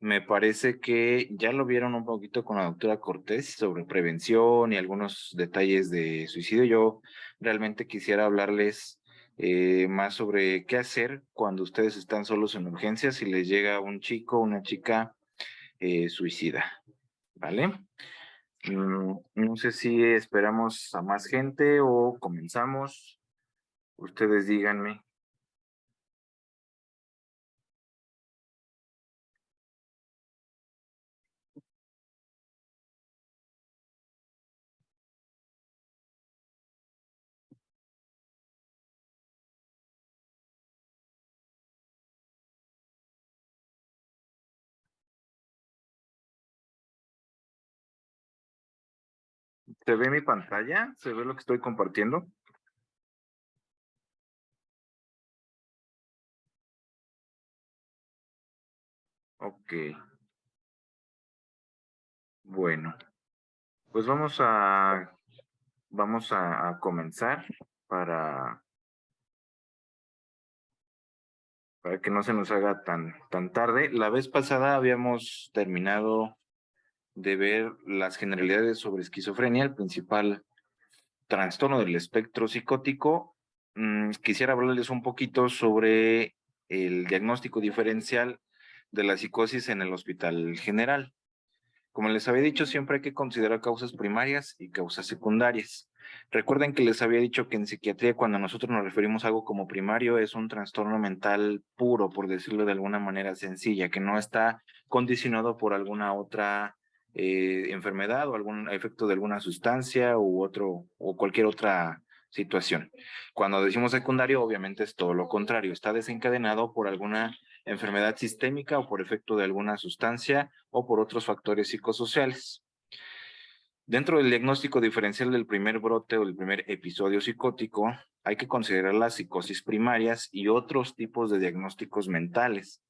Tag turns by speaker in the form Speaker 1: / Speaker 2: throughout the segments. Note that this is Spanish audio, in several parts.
Speaker 1: Me parece que ya lo vieron un poquito con la doctora Cortés sobre prevención y algunos detalles de suicidio. Yo realmente quisiera hablarles más sobre qué hacer cuando ustedes están solos en urgencias y les llega un chico o una chica suicida, ¿vale? No sé si esperamos a más gente o comenzamos. Ustedes díganme. ¿Se ve mi pantalla? ¿Se ve lo que estoy compartiendo? Ok, bueno, pues vamos a comenzar para, para que no se nos haga tan tarde. La vez pasada habíamos terminado de ver las generalidades sobre esquizofrenia, el principal trastorno del espectro psicótico. Quisiera hablarles un poquito sobre el diagnóstico diferencial de la psicosis en el Hospital General. Como les había dicho, siempre hay que considerar causas primarias y causas secundarias. Recuerden que les había dicho que en psiquiatría, cuando nosotros nos referimos a algo como primario, es un trastorno mental puro, por decirlo de alguna manera sencilla, que no está condicionado por alguna otra enfermedad o algún efecto de alguna sustancia u otro o cualquier otra situación. Cuando decimos secundario, obviamente es todo lo contrario, está desencadenado por alguna enfermedad sistémica o por efecto de alguna sustancia o por otros factores psicosociales. Dentro del diagnóstico diferencial del primer brote o del primer episodio psicótico, hay que considerar las psicosis primarias y otros tipos de diagnósticos mentales.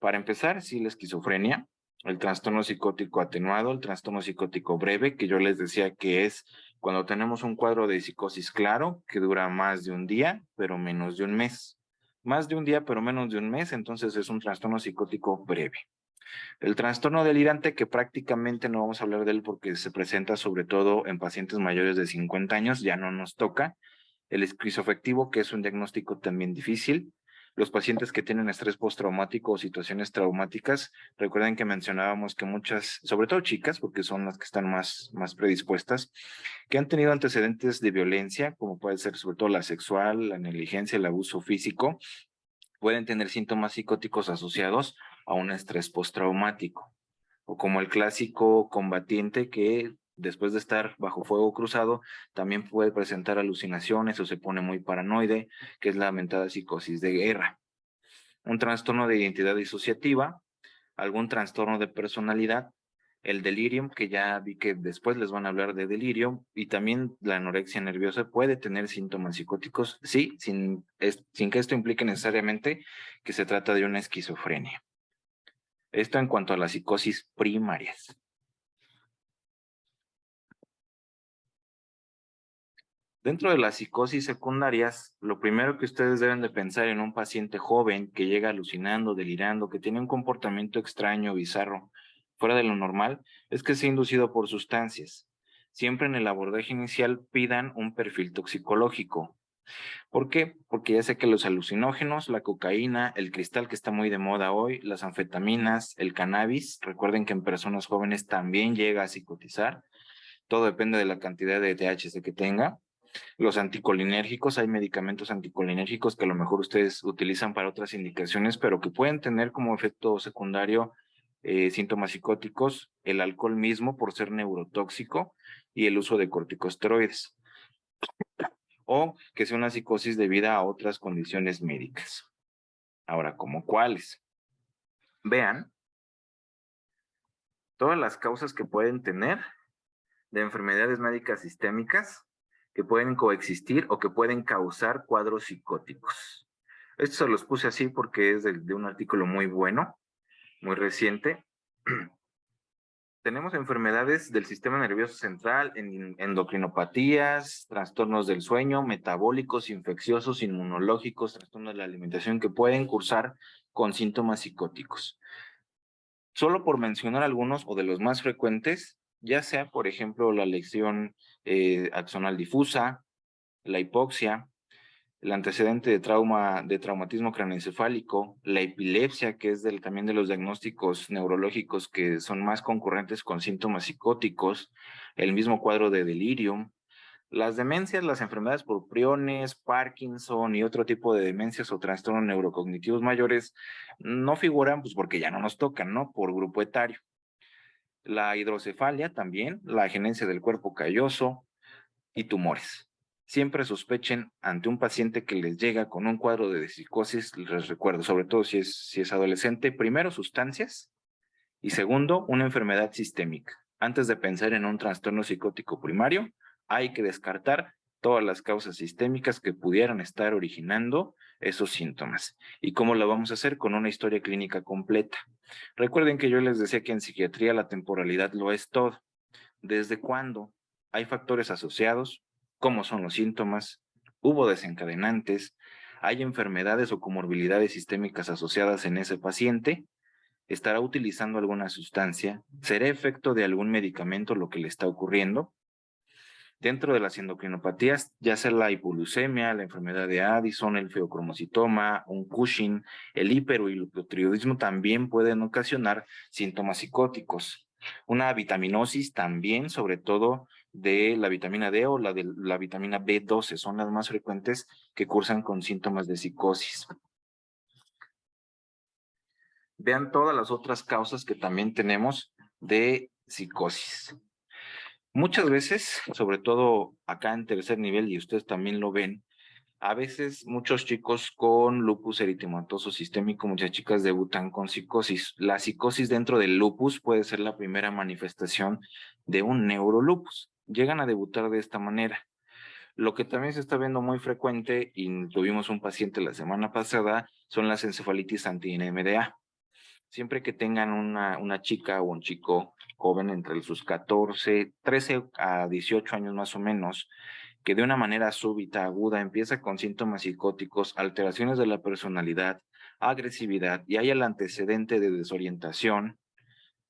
Speaker 1: Para empezar, sí, la esquizofrenia, el trastorno psicótico atenuado, el trastorno psicótico breve, que yo les decía que es cuando tenemos un cuadro de psicosis claro, que dura más de un día, pero menos de un mes. Más de un día, pero menos de un mes, entonces es un trastorno psicótico breve. El trastorno delirante, que prácticamente no vamos a hablar de él porque se presenta sobre todo en pacientes mayores de 50 años, ya no nos toca. El esquizoafectivo, que es un diagnóstico también difícil. Los pacientes que tienen estrés postraumático o situaciones traumáticas, recuerden que mencionábamos que muchas, sobre todo chicas, porque son las que están más predispuestas, que han tenido antecedentes de violencia, como puede ser sobre todo la sexual, la negligencia, el abuso físico, pueden tener síntomas psicóticos asociados a un estrés postraumático, o como el clásico combatiente que después de estar bajo fuego cruzado también puede presentar alucinaciones o se pone muy paranoide, que es la lamentada psicosis de guerra. Un trastorno de identidad disociativa, algún trastorno de personalidad, el delirium, que ya vi que después les van a hablar de delirium, y también la anorexia nerviosa puede tener síntomas psicóticos, sí, sin que esto implique necesariamente que se trata de una esquizofrenia. Esto en cuanto a las psicosis primarias. Dentro de las psicosis secundarias, lo primero que ustedes deben de pensar en un paciente joven que llega alucinando, delirando, que tiene un comportamiento extraño, bizarro, fuera de lo normal, es que sea inducido por sustancias. Siempre en el abordaje inicial pidan un perfil toxicológico. ¿Por qué? Porque ya sé que los alucinógenos, la cocaína, el cristal que está muy de moda hoy, las anfetaminas, el cannabis, recuerden que en personas jóvenes también llega a psicotizar, todo depende de la cantidad de THC que tenga. Los anticolinérgicos, hay medicamentos anticolinérgicos que a lo mejor ustedes utilizan para otras indicaciones, pero que pueden tener como efecto secundario síntomas psicóticos, el alcohol mismo por ser neurotóxico y el uso de corticosteroides, o que sea una psicosis debida a otras condiciones médicas. Ahora, ¿cómo cuáles? Vean todas las causas que pueden tener de enfermedades médicas sistémicas que pueden coexistir o que pueden causar cuadros psicóticos. Esto se los puse así porque es de un artículo muy bueno, muy reciente. Tenemos enfermedades del sistema nervioso central, endocrinopatías, trastornos del sueño, metabólicos, infecciosos, inmunológicos, trastornos de la alimentación que pueden cursar con síntomas psicóticos. Solo por mencionar algunos o de los más frecuentes, ya sea, por ejemplo, la lesión axonal difusa, la hipoxia, el antecedente de traumatismo craneoencefálico, la epilepsia, que es también de los diagnósticos neurológicos que son más concurrentes con síntomas psicóticos, el mismo cuadro de delirium, las demencias, las enfermedades por priones, Parkinson y otro tipo de demencias o trastornos neurocognitivos mayores no figuran pues porque ya no nos tocan, ¿no? Por grupo etario. La hidrocefalia también, la agenencia del cuerpo calloso y tumores. Siempre sospechen ante un paciente que les llega con un cuadro de psicosis, les recuerdo, sobre todo si es adolescente, primero sustancias y segundo, una enfermedad sistémica. Antes de pensar en un trastorno psicótico primario, hay que descartar todas las causas sistémicas que pudieran estar originando esos síntomas. ¿Y cómo lo vamos a hacer? Con una historia clínica completa. Recuerden que yo les decía que en psiquiatría la temporalidad lo es todo. ¿Desde cuándo? ¿Hay factores asociados? ¿Cómo son los síntomas? ¿Hubo desencadenantes? ¿Hay enfermedades o comorbilidades sistémicas asociadas en ese paciente? ¿Estará utilizando alguna sustancia? ¿Será efecto de algún medicamento lo que le está ocurriendo? Dentro de las endocrinopatías, ya sea la hipoglucemia, la enfermedad de Addison, el feocromocitoma, un Cushing, el hiperhipotiroidismo también pueden ocasionar síntomas psicóticos. Una vitaminosis también, sobre todo de la vitamina D o la de la vitamina B12, son las más frecuentes que cursan con síntomas de psicosis. Vean todas las otras causas que también tenemos de psicosis. Muchas veces, sobre todo acá en tercer nivel, y ustedes también lo ven, a veces muchos chicos con lupus eritematoso sistémico, muchas chicas debutan con psicosis. La psicosis dentro del lupus puede ser la primera manifestación de un neurolupus. Llegan a debutar de esta manera. Lo que también se está viendo muy frecuente, y tuvimos un paciente la semana pasada, son las encefalitis anti-NMDA. Siempre que tengan una chica o un chico joven entre sus 13 a 18 años más o menos, que de una manera súbita, aguda, empieza con síntomas psicóticos, alteraciones de la personalidad, agresividad y hay el antecedente de desorientación,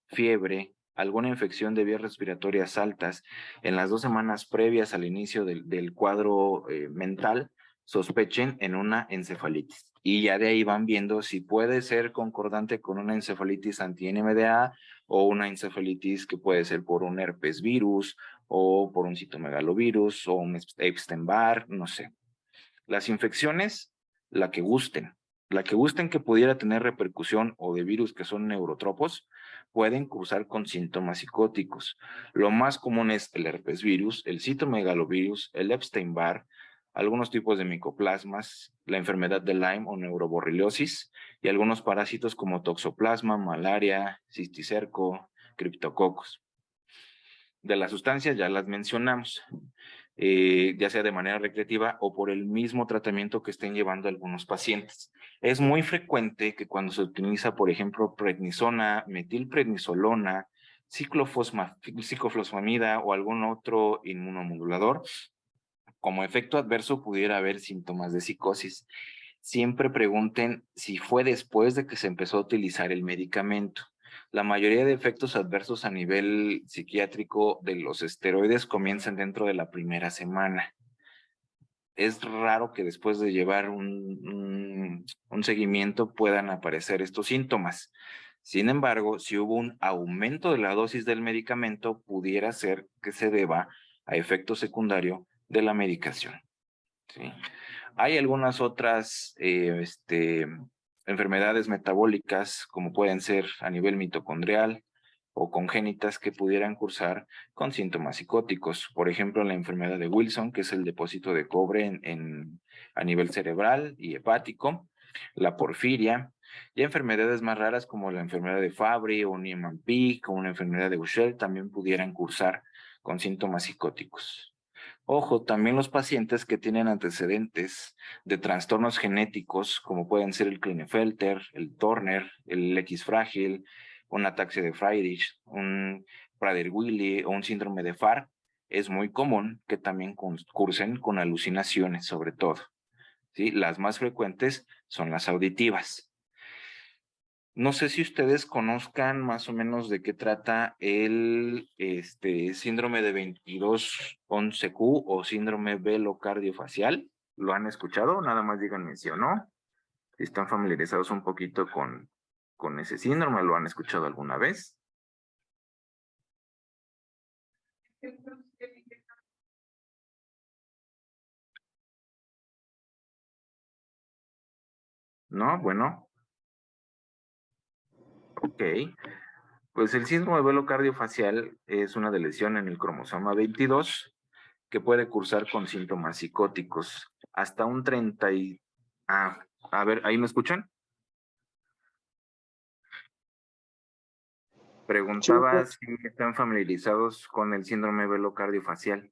Speaker 1: fiebre, alguna infección de vías respiratorias altas en las 2 semanas previas al inicio del cuadro mental, sospechen en una encefalitis. Y ya de ahí van viendo si puede ser concordante con una encefalitis anti-NMDA o una encefalitis que puede ser por un herpes virus o por un citomegalovirus o un Epstein-Barr, no sé. Las infecciones, la que gusten. La que gusten que pudiera tener repercusión o de virus que son neurotropos, pueden cursar con síntomas psicóticos. Lo más común es el herpes virus, el citomegalovirus, el Epstein-Barr, algunos tipos de micoplasmas, la enfermedad de Lyme o neuroborreliosis y algunos parásitos como toxoplasma, malaria, cisticerco, criptococos. De las sustancias ya las mencionamos, ya sea de manera recreativa o por el mismo tratamiento que estén llevando algunos pacientes. Es muy frecuente que cuando se utiliza, por ejemplo, prednisona, metilprednisolona, ciclofosfamida o algún otro inmunomodulador, como efecto adverso pudiera haber síntomas de psicosis. Siempre pregunten si fue después de que se empezó a utilizar el medicamento. La mayoría de efectos adversos a nivel psiquiátrico de los esteroides comienzan dentro de la primera semana. Es raro que después de llevar un seguimiento puedan aparecer estos síntomas. Sin embargo, si hubo un aumento de la dosis del medicamento, pudiera ser que se deba a efecto secundario de la medicación. ¿Sí? Hay algunas otras enfermedades metabólicas, como pueden ser a nivel mitocondrial o congénitas, que pudieran cursar con síntomas psicóticos. Por ejemplo, la enfermedad de Wilson, que es el depósito de cobre a nivel cerebral y hepático, la porfiria, y enfermedades más raras como la enfermedad de Fabry o Niemann-Pick o una enfermedad de Usher también pudieran cursar con síntomas psicóticos. Ojo, también los pacientes que tienen antecedentes de trastornos genéticos, como pueden ser el Klinefelter, el Turner, el X frágil, un ataxia de Friedreich, un Prader-Willi o un síndrome de Farr, es muy común que también cursen con alucinaciones, sobre todo. ¿Sí? Las más frecuentes son las auditivas. No sé si ustedes conozcan más o menos de qué trata el síndrome de 22-11Q o síndrome velocardiofacial. ¿Lo han escuchado? Nada más díganme sí o no. Si están familiarizados un poquito con ese síndrome, ¿lo han escuchado alguna vez? No, bueno, ok. Pues el síndrome velocardiofacial es una lesión en el cromosoma 22 que puede cursar con síntomas psicóticos. Hasta un 30 y... Ah, a ver, ¿ahí me escuchan?
Speaker 2: Sí,
Speaker 1: Preguntaba
Speaker 2: doctor.
Speaker 1: si están familiarizados con el síndrome velocardiofacial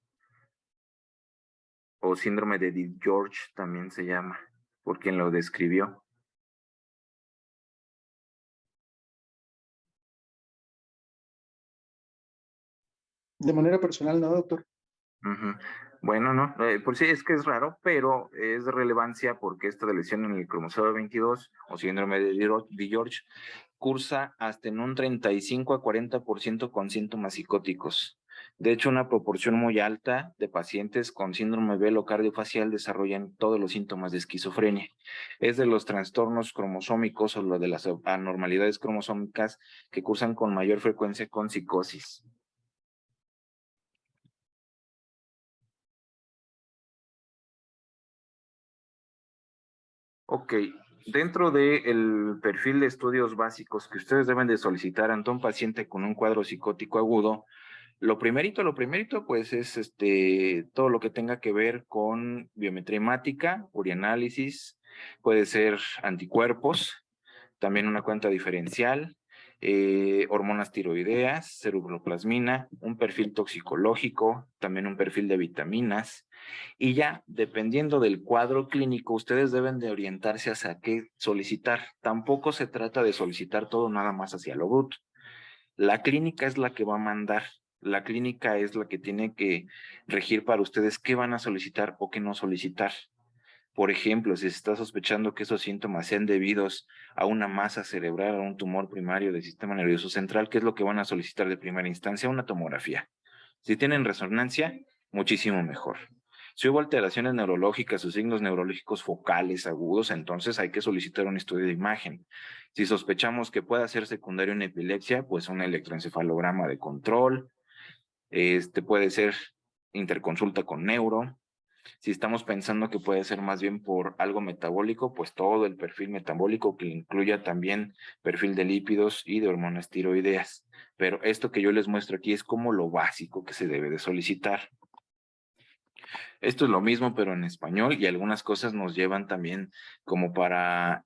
Speaker 1: o síndrome de George también se llama, por quien lo describió.
Speaker 2: De manera personal, no, doctor.
Speaker 1: Ujú. Bueno, no, por sí es que es raro, pero es de relevancia porque esta lesión en el cromosoma 22 o síndrome de George cursa hasta en un 35 a 40% con síntomas psicóticos. De hecho, una proporción muy alta de pacientes con síndrome velocardiofacial desarrollan todos los síntomas de esquizofrenia. Es de los trastornos cromosómicos o lo de las anormalidades cromosómicas que cursan con mayor frecuencia con psicosis. Ok, dentro del perfil de estudios básicos que ustedes deben de solicitar ante un paciente con un cuadro psicótico agudo, lo primerito, pues es todo lo que tenga que ver con biometría hemática, urianálisis, puede ser anticuerpos, también una cuenta diferencial, hormonas tiroideas, ceruloplasmina, un perfil toxicológico, también un perfil de vitaminas. Y ya, dependiendo del cuadro clínico, ustedes deben de orientarse hacia qué solicitar. Tampoco se trata de solicitar todo nada más hacia lo bruto. La clínica es la que va a mandar. La clínica es la que tiene que regir para ustedes qué van a solicitar o qué no solicitar. Por ejemplo, si se está sospechando que esos síntomas sean debidos a una masa cerebral o un tumor primario del sistema nervioso central, ¿qué es lo que van a solicitar de primera instancia? Una tomografía. Si tienen resonancia, muchísimo mejor. Si hubo alteraciones neurológicas o signos neurológicos focales agudos, entonces hay que solicitar un estudio de imagen. Si sospechamos que pueda ser secundario en epilepsia, pues un electroencefalograma de control. Puede ser interconsulta con neuro. Si estamos pensando que puede ser más bien por algo metabólico, pues todo el perfil metabólico que incluya también perfil de lípidos y de hormonas tiroideas. Pero esto que yo les muestro aquí es como lo básico que se debe de solicitar. Esto es lo mismo, pero en español y algunas cosas nos llevan también como para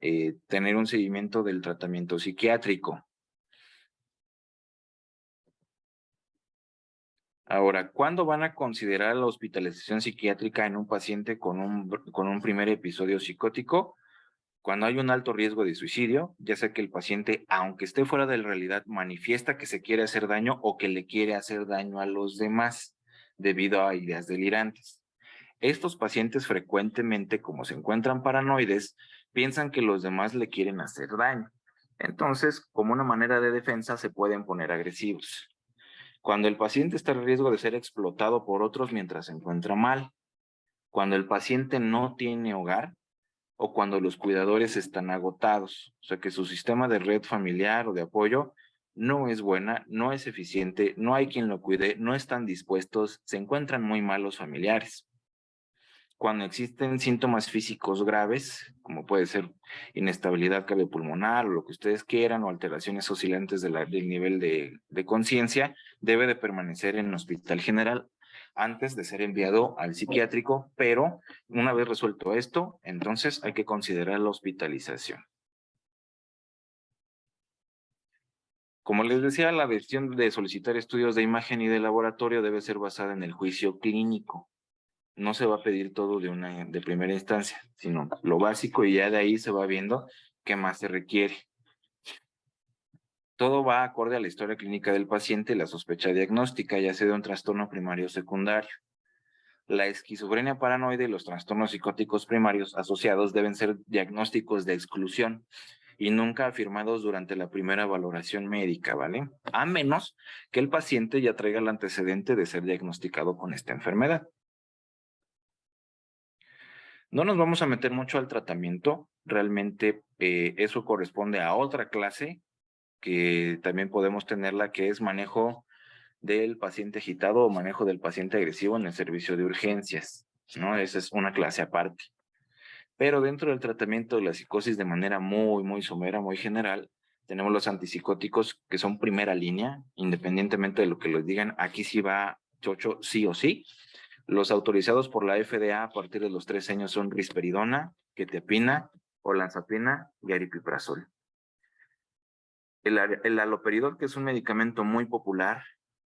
Speaker 1: tener un seguimiento del tratamiento psiquiátrico. Ahora, ¿cuándo van a considerar la hospitalización psiquiátrica en un paciente con un primer episodio psicótico? Cuando hay un alto riesgo de suicidio, ya sea que el paciente, aunque esté fuera de la realidad, manifiesta que se quiere hacer daño o que le quiere hacer daño a los demás debido a ideas delirantes. Estos pacientes frecuentemente, como se encuentran paranoides, piensan que los demás le quieren hacer daño. Entonces, como una manera de defensa, se pueden poner agresivos. Cuando el paciente está en riesgo de ser explotado por otros mientras se encuentra mal. Cuando el paciente no tiene hogar, o cuando los cuidadores están agotados, o sea que su sistema de red familiar o de apoyo no es buena, no es eficiente, no hay quien lo cuide, no están dispuestos, se encuentran muy mal los familiares. Cuando existen síntomas físicos graves, como puede ser inestabilidad cardiopulmonar o lo que ustedes quieran, o alteraciones oscilantes del nivel de conciencia, debe de permanecer en el hospital general antes de ser enviado al psiquiátrico, pero una vez resuelto esto, entonces hay que considerar la hospitalización. Como les decía, la decisión de solicitar estudios de imagen y de laboratorio debe ser basada en el juicio clínico. No se va a pedir todo de primera instancia, sino lo básico y ya de ahí se va viendo qué más se requiere. Todo va acorde a la historia clínica del paciente y la sospecha diagnóstica, ya sea de un trastorno primario o secundario. La esquizofrenia paranoide y los trastornos psicóticos primarios asociados deben ser diagnósticos de exclusión. y nunca afirmados durante la primera valoración médica, ¿vale? A menos que el paciente ya traiga el antecedente de ser diagnosticado con esta enfermedad. No nos vamos a meter mucho al tratamiento, realmente eso corresponde a otra clase que también podemos tenerla, que es manejo del paciente agitado o manejo del paciente agresivo en el servicio de urgencias, ¿no? Esa es una clase aparte. Pero dentro del tratamiento de la psicosis de manera muy somera, muy general, tenemos los antipsicóticos que son primera línea, independientemente de lo que les digan, aquí sí va chocho sí o sí. Los autorizados por la FDA a partir de los 3 años son risperidona, quetiapina, olanzapina y aripiprazol. El haloperidol, que es un medicamento muy popular,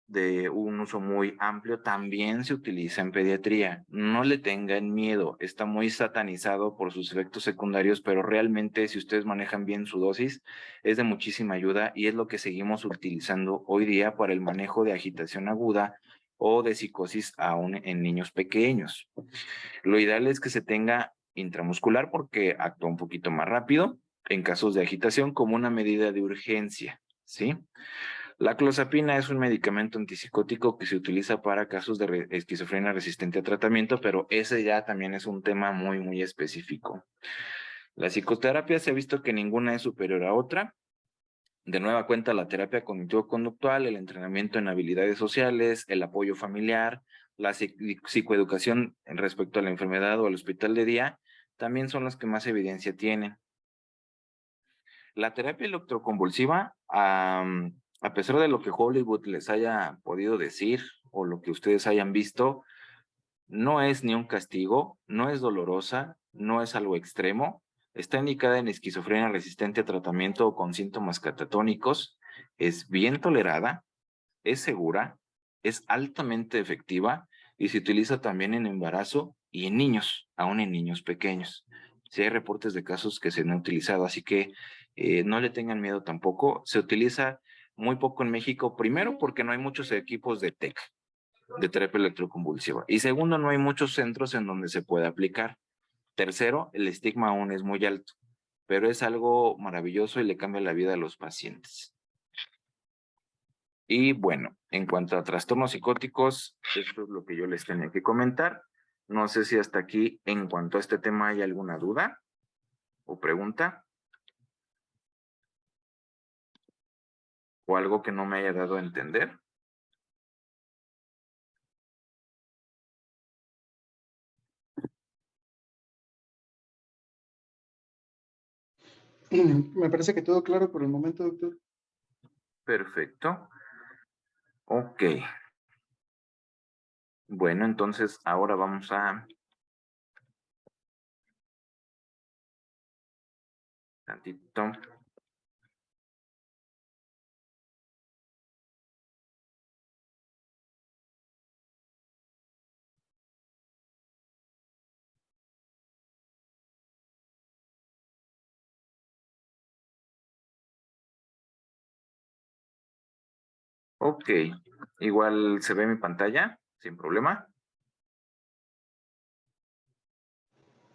Speaker 1: de un uso muy amplio, también se utiliza en pediatría. No le tengan miedo, está muy satanizado por sus efectos secundarios, pero realmente si ustedes manejan bien su dosis, es de muchísima ayuda y es lo que seguimos utilizando hoy día para el manejo de agitación aguda o de psicosis aún en niños pequeños. Lo ideal es que se tenga intramuscular porque actúa un poquito más rápido en casos de agitación como una medida de urgencia, ¿sí? La clozapina es un medicamento antipsicótico que se utiliza para casos de esquizofrenia resistente a tratamiento, pero ese ya también es un tema muy específico. La psicoterapia se ha visto que ninguna es superior a otra. De nueva cuenta, la terapia cognitivo-conductual, el entrenamiento en habilidades sociales, el apoyo familiar, la psicoeducación respecto a la enfermedad o al hospital de día, también son las que más evidencia tienen. La terapia electroconvulsiva, a pesar de lo que Hollywood les haya podido decir o lo que ustedes hayan visto, no es ni un castigo, no es dolorosa, no es algo extremo. Está indicada en esquizofrenia resistente a tratamiento o con síntomas catatónicos. Es bien tolerada, es segura, es altamente efectiva y se utiliza también en embarazo y en niños, aún en niños pequeños. Sí hay reportes de casos que se han utilizado, así que no le tengan miedo tampoco. Se utiliza muy poco en México, primero porque no hay muchos equipos de TEC, de terapia electroconvulsiva. Y segundo, no hay muchos centros en donde se pueda aplicar. Tercero, el estigma aún es muy alto, pero es algo maravilloso y le cambia la vida a los pacientes. Y bueno, en cuanto a trastornos psicóticos, esto es lo que yo les tenía que comentar. No sé si hasta aquí, en cuanto a este tema, hay alguna duda o pregunta o algo que no me haya dado a entender.
Speaker 2: Me parece que todo claro por el momento, doctor.
Speaker 1: Perfecto. Ok. Bueno, entonces ahora vamos a... Tantito. Ok. Igual se ve mi pantalla, sin problema.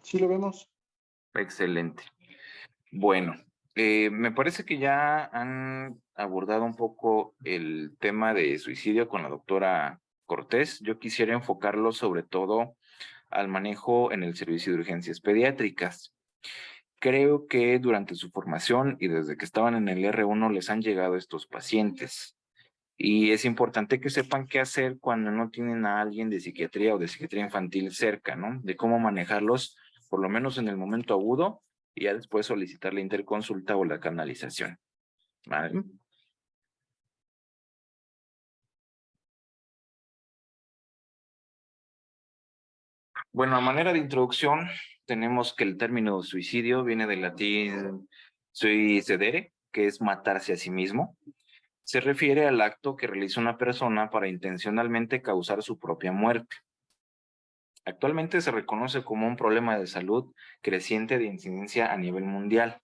Speaker 2: Sí lo vemos.
Speaker 1: Excelente. Bueno, me parece que ya han abordado un poco el tema de suicidio con la doctora Cortés. Yo quisiera enfocarlo sobre todo al manejo en el servicio de urgencias pediátricas. Creo que durante su formación y desde que estaban en el R1 les han llegado estos pacientes. Y es importante que sepan qué hacer cuando no tienen a alguien de psiquiatría o de psiquiatría infantil cerca, ¿no? De cómo manejarlos, por lo menos en el momento agudo, y ya después solicitar la interconsulta o la canalización. ¿Vale? Bueno, a manera de introducción, tenemos que el término suicidio viene del latín suicidere, que es matarse a sí mismo. Se refiere al acto que realiza una persona para intencionalmente causar su propia muerte. Actualmente se reconoce como un problema de salud creciente de incidencia a nivel mundial.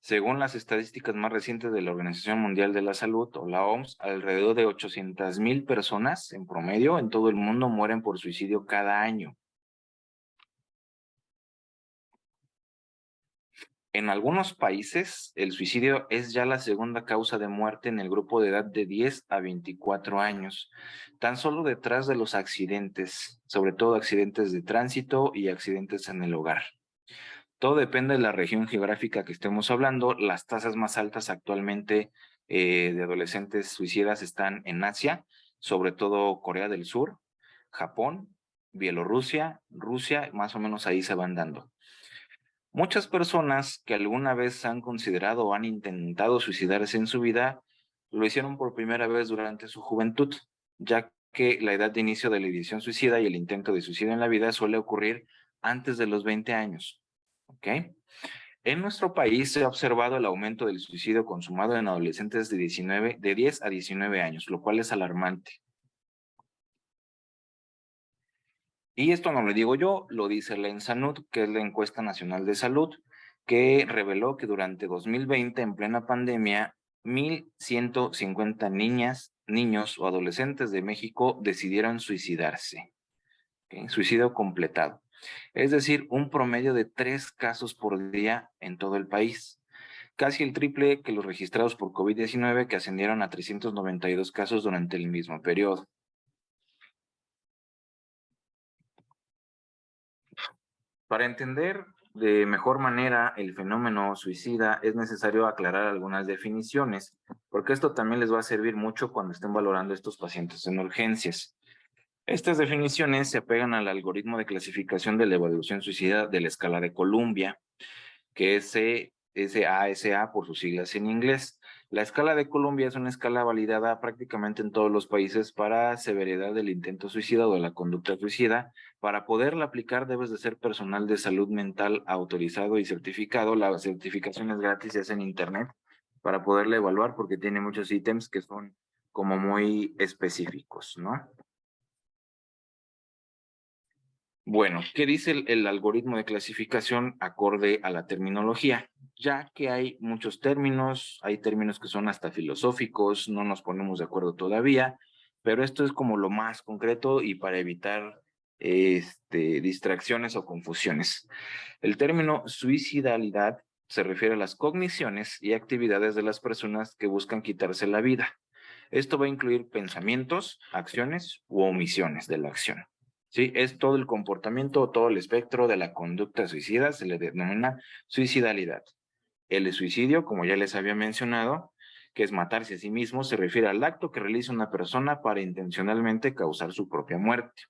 Speaker 1: Según las estadísticas más recientes de la Organización Mundial de la Salud, o la OMS, alrededor de 800,000 personas en promedio en todo el mundo mueren por suicidio cada año. En algunos países, el suicidio es ya la segunda causa de muerte en el grupo de edad de 10 a 24 años, tan solo detrás de los accidentes, sobre todo accidentes de tránsito y accidentes en el hogar. Todo depende de la región geográfica que estemos hablando. Las tasas más altas actualmente de adolescentes suicidas están en Asia, sobre todo Corea del Sur, Japón, Bielorrusia, Rusia, más o menos ahí se van dando. Muchas personas que alguna vez han considerado o han intentado suicidarse en su vida, lo hicieron por primera vez durante su juventud, ya que la edad de inicio de la ideación suicida y el intento de suicidio en la vida suele ocurrir antes de los 20 años. ¿Ok? En nuestro país se ha observado el aumento del suicidio consumado en adolescentes de 10 a 19 años, lo cual es alarmante. Y esto no lo digo yo, lo dice la ENSANUD, que es la Encuesta Nacional de Salud, que reveló que durante 2020, en plena pandemia, 1,150 niñas, niños o adolescentes de México decidieron suicidarse. ¿Okay? Suicidio completado. Es decir, un promedio de 3 casos por día en todo el país. Casi el triple que los registrados por COVID-19, que ascendieron a 392 casos durante el mismo periodo. Para entender de mejor manera el fenómeno suicida es necesario aclarar algunas definiciones, porque esto también les va a servir mucho cuando estén valorando estos pacientes en urgencias. Estas definiciones se apegan al algoritmo de clasificación de la evaluación suicida de la escala de Columbia, que es SASA por sus siglas en inglés. La escala de Columbia es una escala validada prácticamente en todos los países para severidad del intento suicida o de la conducta suicida. Para poderla aplicar debes de ser personal de salud mental autorizado y certificado. La certificación es gratis y es en internet para poderla evaluar porque tiene muchos ítems que son como muy específicos, ¿no? Bueno, ¿qué dice el algoritmo de clasificación acorde a la terminología? Ya que hay muchos términos, hay términos que son hasta filosóficos, no nos ponemos de acuerdo todavía, pero esto es como lo más concreto y para evitar distracciones o confusiones. El término suicidalidad se refiere a las cogniciones y actividades de las personas que buscan quitarse la vida. Esto va a incluir pensamientos, acciones u omisiones de la acción. ¿Sí? Es todo el comportamiento, todo el espectro de la conducta suicida, se le denomina suicidalidad. El suicidio, como ya les había mencionado, que es matarse a sí mismo, se refiere al acto que realiza una persona para intencionalmente causar su propia muerte.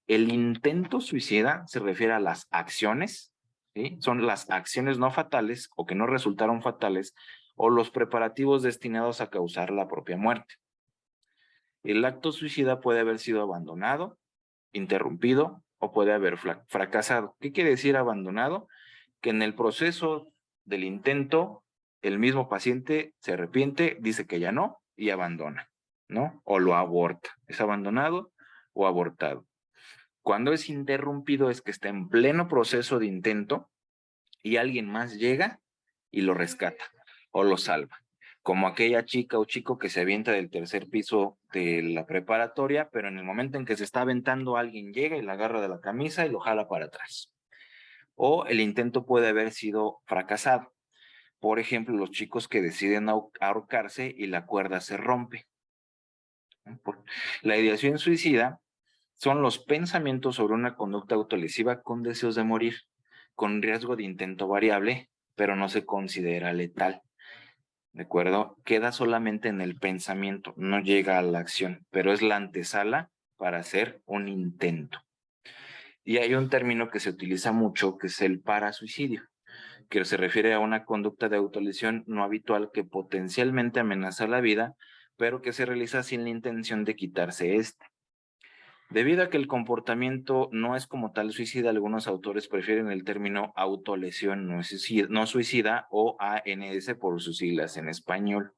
Speaker 1: El intento suicida se refiere a las acciones, ¿sí? Son las acciones no fatales o que no resultaron fatales o los preparativos destinados a causar la propia muerte. El acto suicida puede haber sido abandonado, interrumpido o puede haber fracasado. ¿Qué quiere decir abandonado? Que en el proceso del intento, el mismo paciente se arrepiente, dice que ya no y abandona, ¿no? O lo aborta. Es abandonado o abortado. Cuando es interrumpido es que está en pleno proceso de intento y alguien más llega y lo rescata o lo salva. Como aquella chica o chico que se avienta del tercer piso de la preparatoria, pero en el momento en que se está aventando alguien llega y la agarra de la camisa y lo jala para atrás. O el intento puede haber sido fracasado. Por ejemplo, los chicos que deciden ahorcarse y la cuerda se rompe. La ideación suicida son los pensamientos sobre una conducta autolesiva con deseos de morir, con riesgo de intento variable, pero no se considera letal. ¿De acuerdo? Queda solamente en el pensamiento, no llega a la acción, pero es la antesala para hacer un intento. Y hay un término que se utiliza mucho, que es el parasuicidio, que se refiere a una conducta de autolesión no habitual que potencialmente amenaza la vida, pero que se realiza sin la intención de quitarse esta. Debido a que el comportamiento no es como tal suicida, algunos autores prefieren el término autolesión no suicida o ANS por sus siglas en español.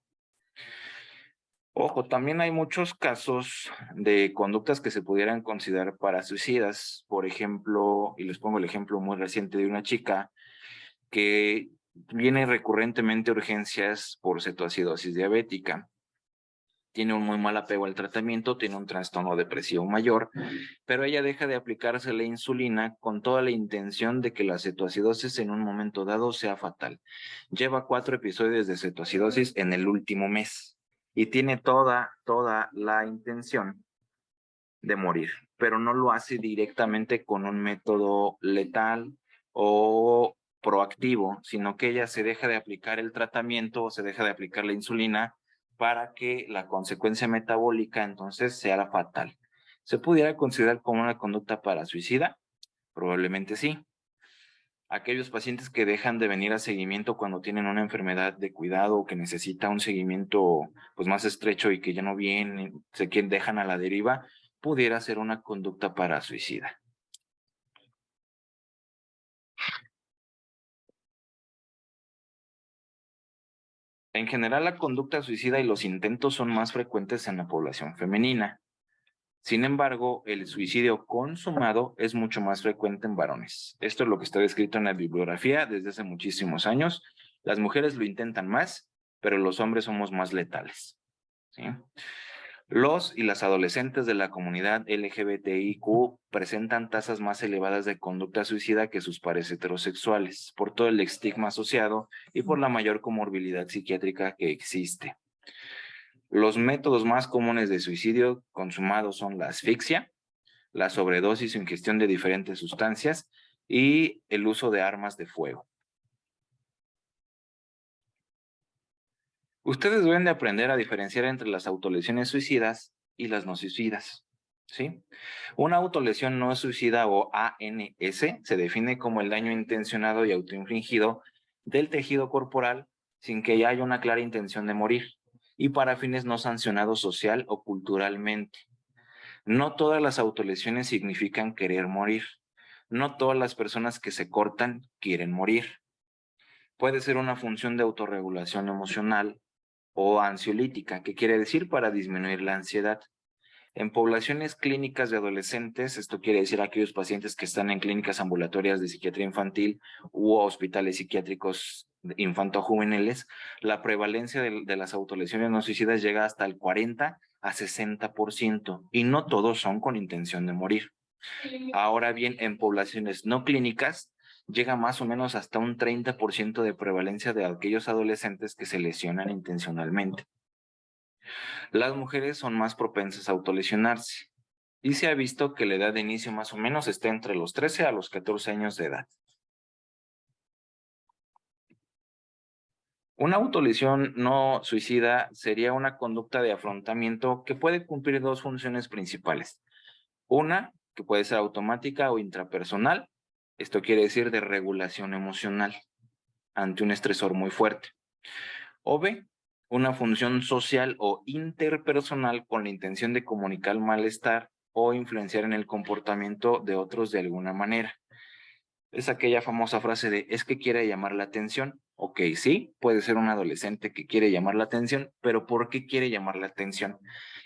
Speaker 1: Ojo, también hay muchos casos de conductas que se pudieran considerar para suicidas. Por ejemplo, y les pongo el ejemplo muy reciente de una chica que viene recurrentemente a urgencias por cetoacidosis diabética. tiene un muy mal apego al tratamiento, tiene un trastorno depresivo mayor, pero ella deja de aplicarse la insulina con toda la intención de que la cetoacidosis en un momento dado sea fatal. Lleva 4 episodios de cetoacidosis en el último mes y tiene toda la intención de morir, pero no lo hace directamente con un método letal o proactivo, sino que ella se deja de aplicar el tratamiento o se deja de aplicar la insulina para que la consecuencia metabólica entonces sea la fatal. ¿Se pudiera considerar como una conducta para suicida? Probablemente sí. Aquellos pacientes que dejan de venir a seguimiento cuando tienen una enfermedad de cuidado o que necesita un seguimiento pues más estrecho y que ya no vienen, dejan a la deriva, pudiera ser una conducta para suicida. En general, la conducta suicida y los intentos son más frecuentes en la población femenina. Sin embargo, el suicidio consumado es mucho más frecuente en varones. Esto es lo que está descrito en la bibliografía desde hace muchísimos años. Las mujeres lo intentan más, pero los hombres somos más letales, ¿sí? Los y las adolescentes de la comunidad LGBTIQ presentan tasas más elevadas de conducta suicida que sus pares heterosexuales, por todo el estigma asociado y por la mayor comorbilidad psiquiátrica que existe. Los métodos más comunes de suicidio consumado son la asfixia, la sobredosis o ingestión de diferentes sustancias y el uso de armas de fuego. Ustedes deben de aprender a diferenciar entre las autolesiones suicidas y las no suicidas, ¿sí? Una autolesión no suicida o ANS se define como el daño intencionado y autoinfligido del tejido corporal sin que haya una clara intención de morir y para fines no sancionados social o culturalmente. No todas las autolesiones significan querer morir. No todas las personas que se cortan quieren morir. Puede ser una función de autorregulación emocional o ansiolítica, que quiere decir para disminuir la ansiedad. En poblaciones clínicas de adolescentes, esto quiere decir aquellos pacientes que están en clínicas ambulatorias de psiquiatría infantil u hospitales psiquiátricos infanto-juveniles, la prevalencia de las autolesiones no suicidas llega hasta el 40 a 60% y no todos son con intención de morir. Ahora bien, en poblaciones no clínicas, llega más o menos hasta un 30% de prevalencia de aquellos adolescentes que se lesionan intencionalmente. Las mujeres son más propensas a autolesionarse y se ha visto que la edad de inicio más o menos está entre los 13 a los 14 años de edad. Una autolesión no suicida sería una conducta de afrontamiento que puede cumplir dos funciones principales. Una, que puede ser automática o intrapersonal. Esto quiere decir de regulación emocional ante un estresor muy fuerte. O B, una función social o interpersonal con la intención de comunicar malestar o influenciar en el comportamiento de otros de alguna manera. Es aquella famosa frase de es que quiere llamar la atención. Ok, sí, puede ser un adolescente que quiere llamar la atención, pero ¿por qué quiere llamar la atención?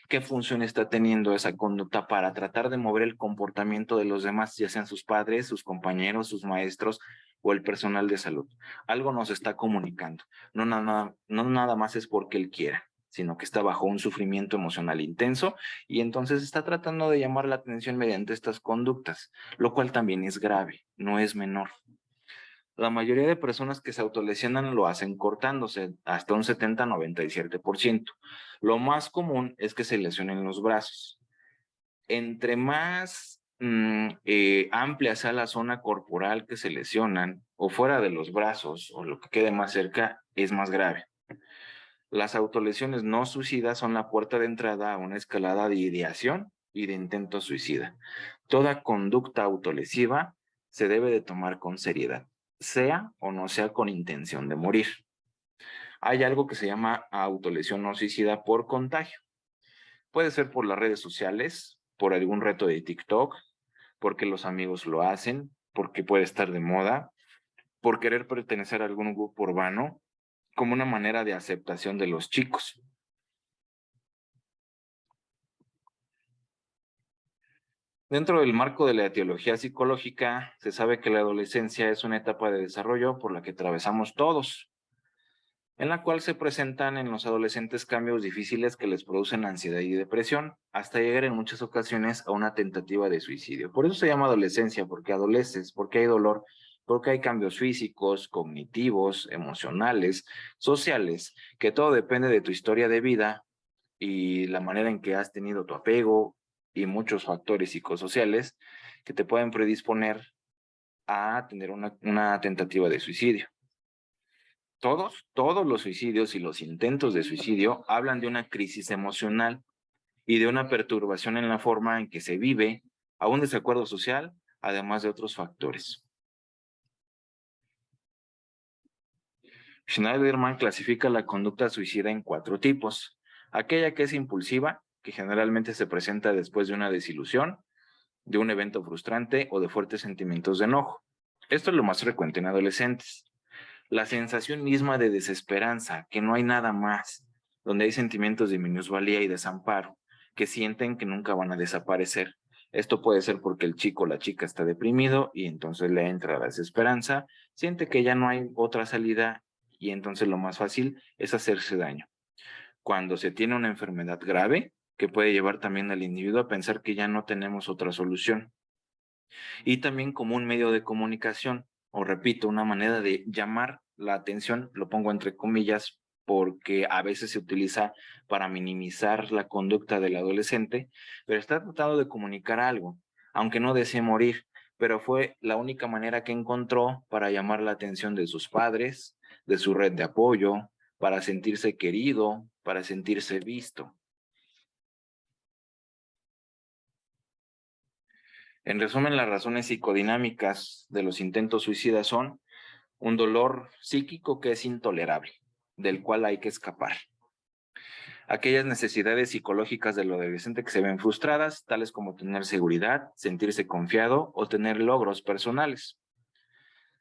Speaker 1: ¿Qué función está teniendo esa conducta para tratar de mover el comportamiento de los demás, ya sean sus padres, sus compañeros, sus maestros o el personal de salud? Algo nos está comunicando. No nada más es porque él quiera, sino que está bajo un sufrimiento emocional intenso y entonces está tratando de llamar la atención mediante estas conductas, lo cual también es grave, no es menor. La mayoría de personas que se autolesionan lo hacen cortándose hasta un 70-97%. Lo más común es que se lesionen los brazos. Entre más amplia sea la zona corporal que se lesionan o fuera de los brazos o lo que quede más cerca, es más grave. Las autolesiones no suicidas son la puerta de entrada a una escalada de ideación y de intento suicida. Toda conducta autolesiva se debe de tomar con seriedad, sea o no sea con intención de morir. Hay algo que se llama autolesión no suicida por contagio. Puede ser por las redes sociales, por algún reto de TikTok, porque los amigos lo hacen, porque puede estar de moda, por querer pertenecer a algún grupo urbano, como una manera de aceptación de los chicos. Dentro del marco de la etiología psicológica, se sabe que la adolescencia es una etapa de desarrollo por la que atravesamos todos. en la cual se presentan en los adolescentes cambios difíciles que les producen ansiedad y depresión, hasta llegar en muchas ocasiones a una tentativa de suicidio. Por eso se llama adolescencia, porque adoleces, porque hay dolor, porque hay cambios físicos, cognitivos, emocionales, sociales, que todo depende de tu historia de vida y la manera en que has tenido tu apego y muchos factores psicosociales que te pueden predisponer a tener una tentativa de suicidio. Todos los suicidios y los intentos de suicidio hablan de una crisis emocional y de una perturbación en la forma en que se vive, a un desacuerdo social, además de otros factores. Schneiderman clasifica la conducta suicida en 4 tipos. Aquella que es impulsiva, que generalmente se presenta después de una desilusión, de un evento frustrante o de fuertes sentimientos de enojo. Esto es lo más frecuente en adolescentes. La sensación misma de desesperanza, que no hay nada más, donde hay sentimientos de minusvalía y desamparo, que sienten que nunca van a desaparecer. Esto puede ser porque el chico o la chica está deprimido y entonces le entra la desesperanza, siente que ya no hay otra salida y entonces lo más fácil es hacerse daño. Cuando se tiene una enfermedad grave, que puede llevar también al individuo a pensar que ya no tenemos otra solución. Y también como un medio de comunicación, o repito, una manera de llamar la atención, lo pongo entre comillas, porque a veces se utiliza para minimizar la conducta del adolescente, pero está tratando de comunicar algo, aunque no desee morir, pero fue la única manera que encontró para llamar la atención de sus padres, de su red de apoyo, para sentirse querido, para sentirse visto. En resumen, las razones psicodinámicas de los intentos suicidas son un dolor psíquico que es intolerable, del cual hay que escapar. Aquellas necesidades psicológicas del adolescente que se ven frustradas, tales como tener seguridad, sentirse confiado o tener logros personales.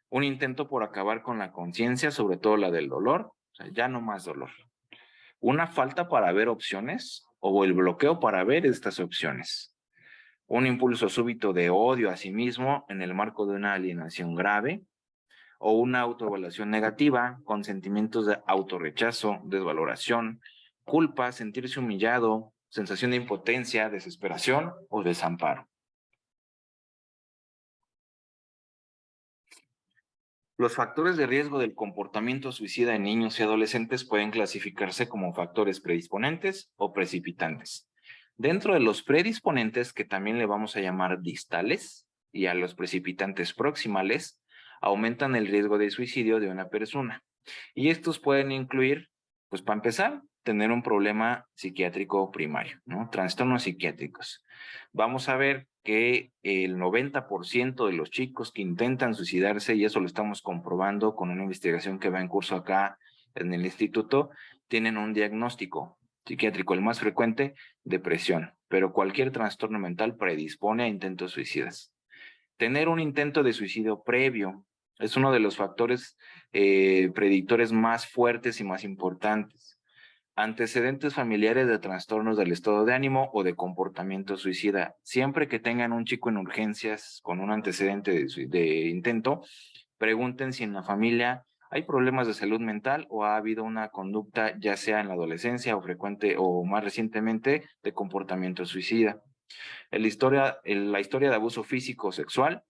Speaker 1: Un intento por acabar con la conciencia, sobre todo la del dolor, o sea, ya no más dolor. Una falta para ver opciones o el bloqueo para ver estas opciones. Un impulso súbito de odio a sí mismo en el marco de una alienación grave, o una autoevaluación negativa con sentimientos de autorrechazo, desvaloración, culpa, sentirse humillado, sensación de impotencia, desesperación o desamparo. Los factores de riesgo del comportamiento suicida en niños y adolescentes pueden clasificarse como factores predisponentes o precipitantes. Dentro de los predisponentes, que también le vamos a llamar distales, y a los precipitantes proximales, aumentan el riesgo de suicidio de una persona. Y estos pueden incluir, pues para empezar, tener un problema psiquiátrico primario, ¿no? Trastornos psiquiátricos. Vamos a ver que el 90% de los chicos que intentan suicidarse, y eso lo estamos comprobando con una investigación que va en curso acá en el instituto, tienen un diagnóstico psiquiátrico, el más frecuente, depresión, pero cualquier trastorno mental predispone a intentos suicidas. Tener un intento de suicidio previo es uno de los factores predictores más fuertes y más importantes. Antecedentes familiares de trastornos del estado de ánimo o de comportamiento suicida. Siempre que tengan un chico en urgencias con un antecedente de intento, pregunten si en la familia hay problemas de salud mental o ha habido una conducta, ya sea en la adolescencia o frecuente o más recientemente, de comportamiento suicida. La historia de abuso físico o sexual,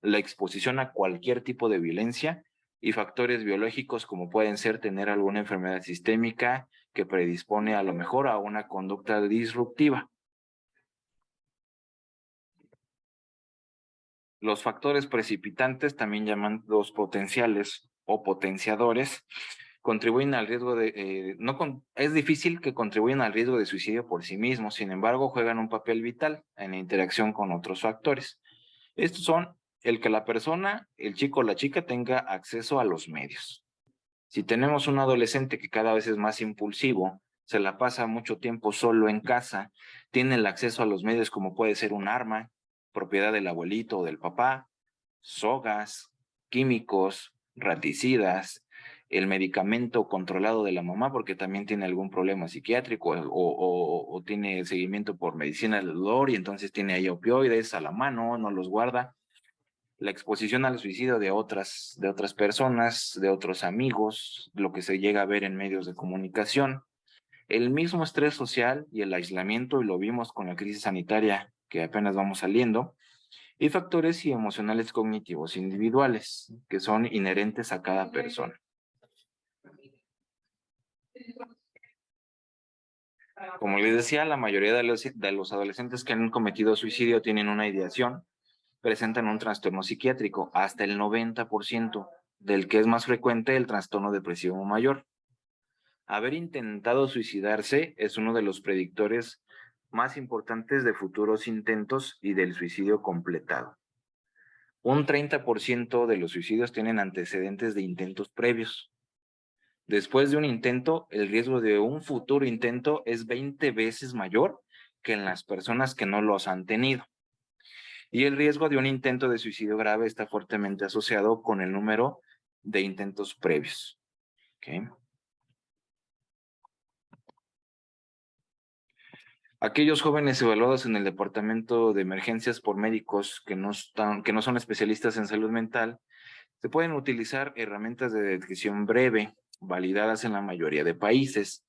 Speaker 1: la exposición a cualquier tipo de violencia y factores biológicos como pueden ser tener alguna enfermedad sistémica que predispone a lo mejor a una conducta disruptiva. Los factores precipitantes, también llamados potenciales o potenciadores, contribuyen al riesgo de, es difícil que contribuyan al riesgo de suicidio por sí mismos, sin embargo, juegan un papel vital en la interacción con otros factores. Estos son el que la persona, el chico o la chica tenga acceso a los medios. Si tenemos un adolescente que cada vez es más impulsivo, se la pasa mucho tiempo solo en casa, tiene el acceso a los medios como puede ser un arma, propiedad del abuelito o del papá, sogas, químicos, raticidas, el medicamento controlado de la mamá porque también tiene algún problema psiquiátrico o tiene seguimiento por medicina del dolor y entonces tiene ahí opioides a la mano, no los guarda. La exposición al suicidio de otras personas, de otros amigos, lo que se llega a ver en medios de comunicación, el mismo estrés social y el aislamiento, y lo vimos con la crisis sanitaria que apenas vamos saliendo, y factores y emocionales cognitivos individuales que son inherentes a cada persona. Como les decía, la mayoría de los adolescentes que han cometido suicidio tienen una ideación, presentan un trastorno psiquiátrico, hasta el 90%, del que es más frecuente el trastorno depresivo mayor. Haber intentado suicidarse es uno de los predictores más importantes de futuros intentos y del suicidio completado. Un 30% de los suicidios tienen antecedentes de intentos previos. Después de un intento, el riesgo de un futuro intento es 20 veces mayor que en las personas que no los han tenido. Y el riesgo de un intento de suicidio grave está fuertemente asociado con el número de intentos previos. ¿Okay? Aquellos jóvenes evaluados en el departamento de emergencias por médicos que no son especialistas en salud mental, se pueden utilizar herramientas de detección breve, validadas en la mayoría de países.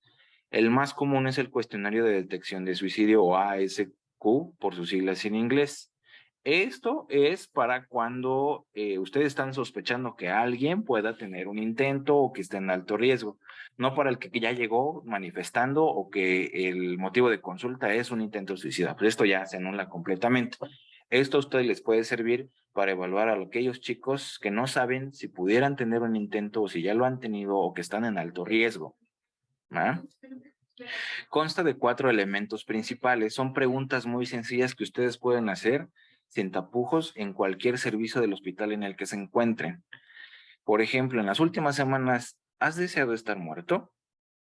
Speaker 1: El más común es el cuestionario de detección de suicidio, o ASQ por sus siglas en inglés. Esto es para cuando ustedes están sospechando que alguien pueda tener un intento o que esté en alto riesgo, no para el que ya llegó manifestando o que el motivo de consulta es un intento suicida. Pues esto ya se anula completamente. Esto a ustedes les puede servir para evaluar a aquellos chicos que no saben si pudieran tener un intento o si ya lo han tenido o que están en alto riesgo. ¿Ah? Consta de 4 elementos principales. Son preguntas muy sencillas que ustedes pueden hacer sin tapujos en cualquier servicio del hospital en el que se encuentren. Por ejemplo, en las últimas semanas, ¿has deseado estar muerto?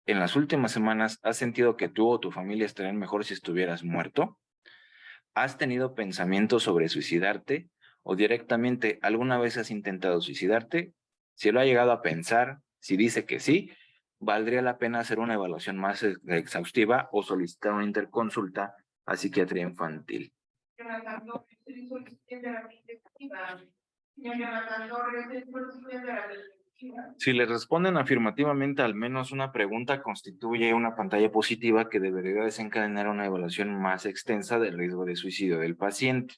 Speaker 1: ¿En las últimas semanas has sentido que tú o tu familia estarían mejor si estuvieras muerto? ¿Has tenido pensamientos sobre suicidarte? ¿O directamente alguna vez has intentado suicidarte? Si lo ha llegado a pensar, si dice que sí, valdría la pena hacer una evaluación más exhaustiva o solicitar una interconsulta a psiquiatría infantil. Si les responden afirmativamente, al menos una pregunta constituye una pantalla positiva que debería desencadenar una evaluación más extensa del riesgo de suicidio del paciente.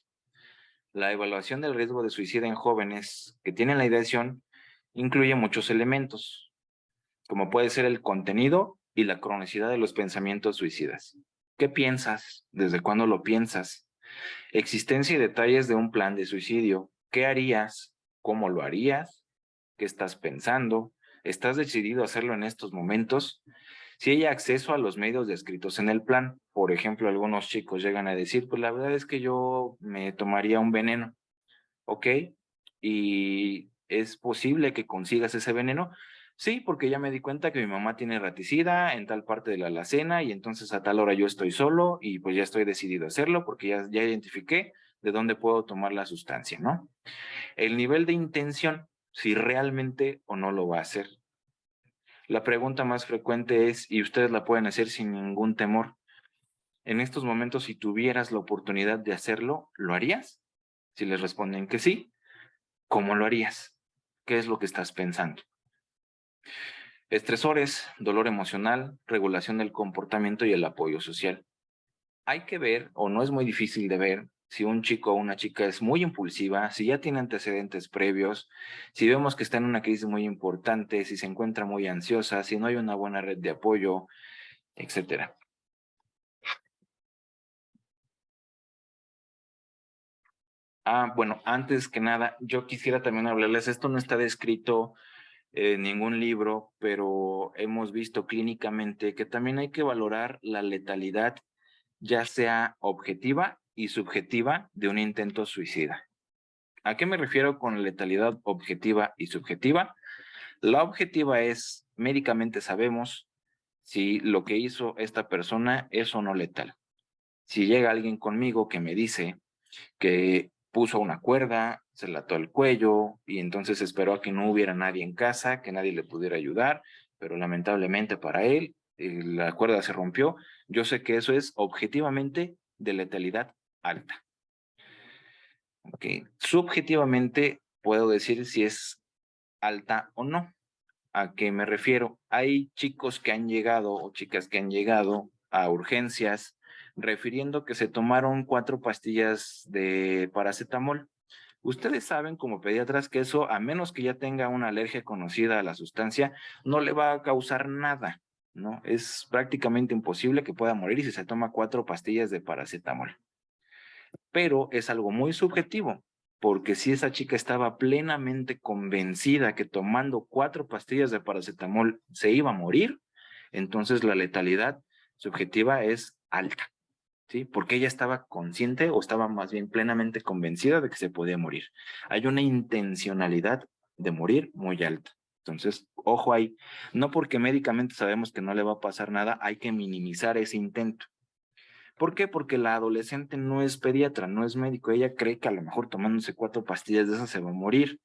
Speaker 1: La evaluación del riesgo de suicidio en jóvenes que tienen la ideación incluye muchos elementos, como puede ser el contenido y la cronicidad de los pensamientos suicidas. ¿Qué piensas? ¿Desde cuándo lo piensas? Existencia y detalles de un plan de suicidio. ¿Qué harías? ¿Cómo lo harías? ¿Qué estás pensando? ¿Estás decidido a hacerlo en estos momentos? Si hay acceso a los medios descritos en el plan, por ejemplo, algunos chicos llegan a decir, pues la verdad es que yo me tomaría un veneno, ¿ok? ¿Y es posible que consigas ese veneno? Sí, porque ya me di cuenta que mi mamá tiene raticida en tal parte de la alacena y entonces a tal hora yo estoy solo y pues ya estoy decidido a hacerlo porque ya identifiqué de dónde puedo tomar la sustancia, ¿no? El nivel de intención, si realmente o no lo va a hacer. La pregunta más frecuente es, y ustedes la pueden hacer sin ningún temor, en estos momentos, si tuvieras la oportunidad de hacerlo, ¿lo harías? Si les responden que sí, ¿cómo lo harías? ¿Qué es lo que estás pensando? Estresores, dolor emocional, regulación del comportamiento y el apoyo social. Hay que ver, o no es muy difícil de ver, si un chico o una chica es muy impulsiva, si ya tiene antecedentes previos, si vemos que está en una crisis muy importante, si se encuentra muy ansiosa, si no hay una buena red de apoyo, etcétera. Bueno, antes que nada, yo quisiera también hablarles, esto no está descrito en ningún libro, pero hemos visto clínicamente que también hay que valorar la letalidad, ya sea objetiva y subjetiva, de un intento suicida. ¿A qué me refiero con letalidad objetiva y subjetiva? La objetiva es, médicamente sabemos si lo que hizo esta persona es o no letal. Si llega alguien conmigo que me dice que puso una cuerda, se la ató al cuello y entonces esperó a que no hubiera nadie en casa, que nadie le pudiera ayudar, pero lamentablemente para él la cuerda se rompió. Yo sé que eso es objetivamente de letalidad alta. Ok, subjetivamente puedo decir si es alta o no. ¿A qué me refiero? Hay chicos que han llegado o chicas que han llegado a urgencias refiriendo que se tomaron 4 pastillas de paracetamol. Ustedes saben como pediatras que eso, a menos que ya tenga una alergia conocida a la sustancia, no le va a causar nada, ¿no? Es prácticamente imposible que pueda morir si se toma 4 pastillas de paracetamol. Pero es algo muy subjetivo, porque si esa chica estaba plenamente convencida que tomando 4 pastillas de paracetamol se iba a morir, entonces la letalidad subjetiva es alta, ¿sí? Porque ella estaba consciente o estaba más bien plenamente convencida de que se podía morir. Hay una intencionalidad de morir muy alta. Entonces, ojo ahí, no porque médicamente sabemos que no le va a pasar nada, hay que minimizar ese intento. ¿Por qué? Porque la adolescente no es pediatra, no es médico. Ella cree que a lo mejor tomándose 4 pastillas de esas se va a morir,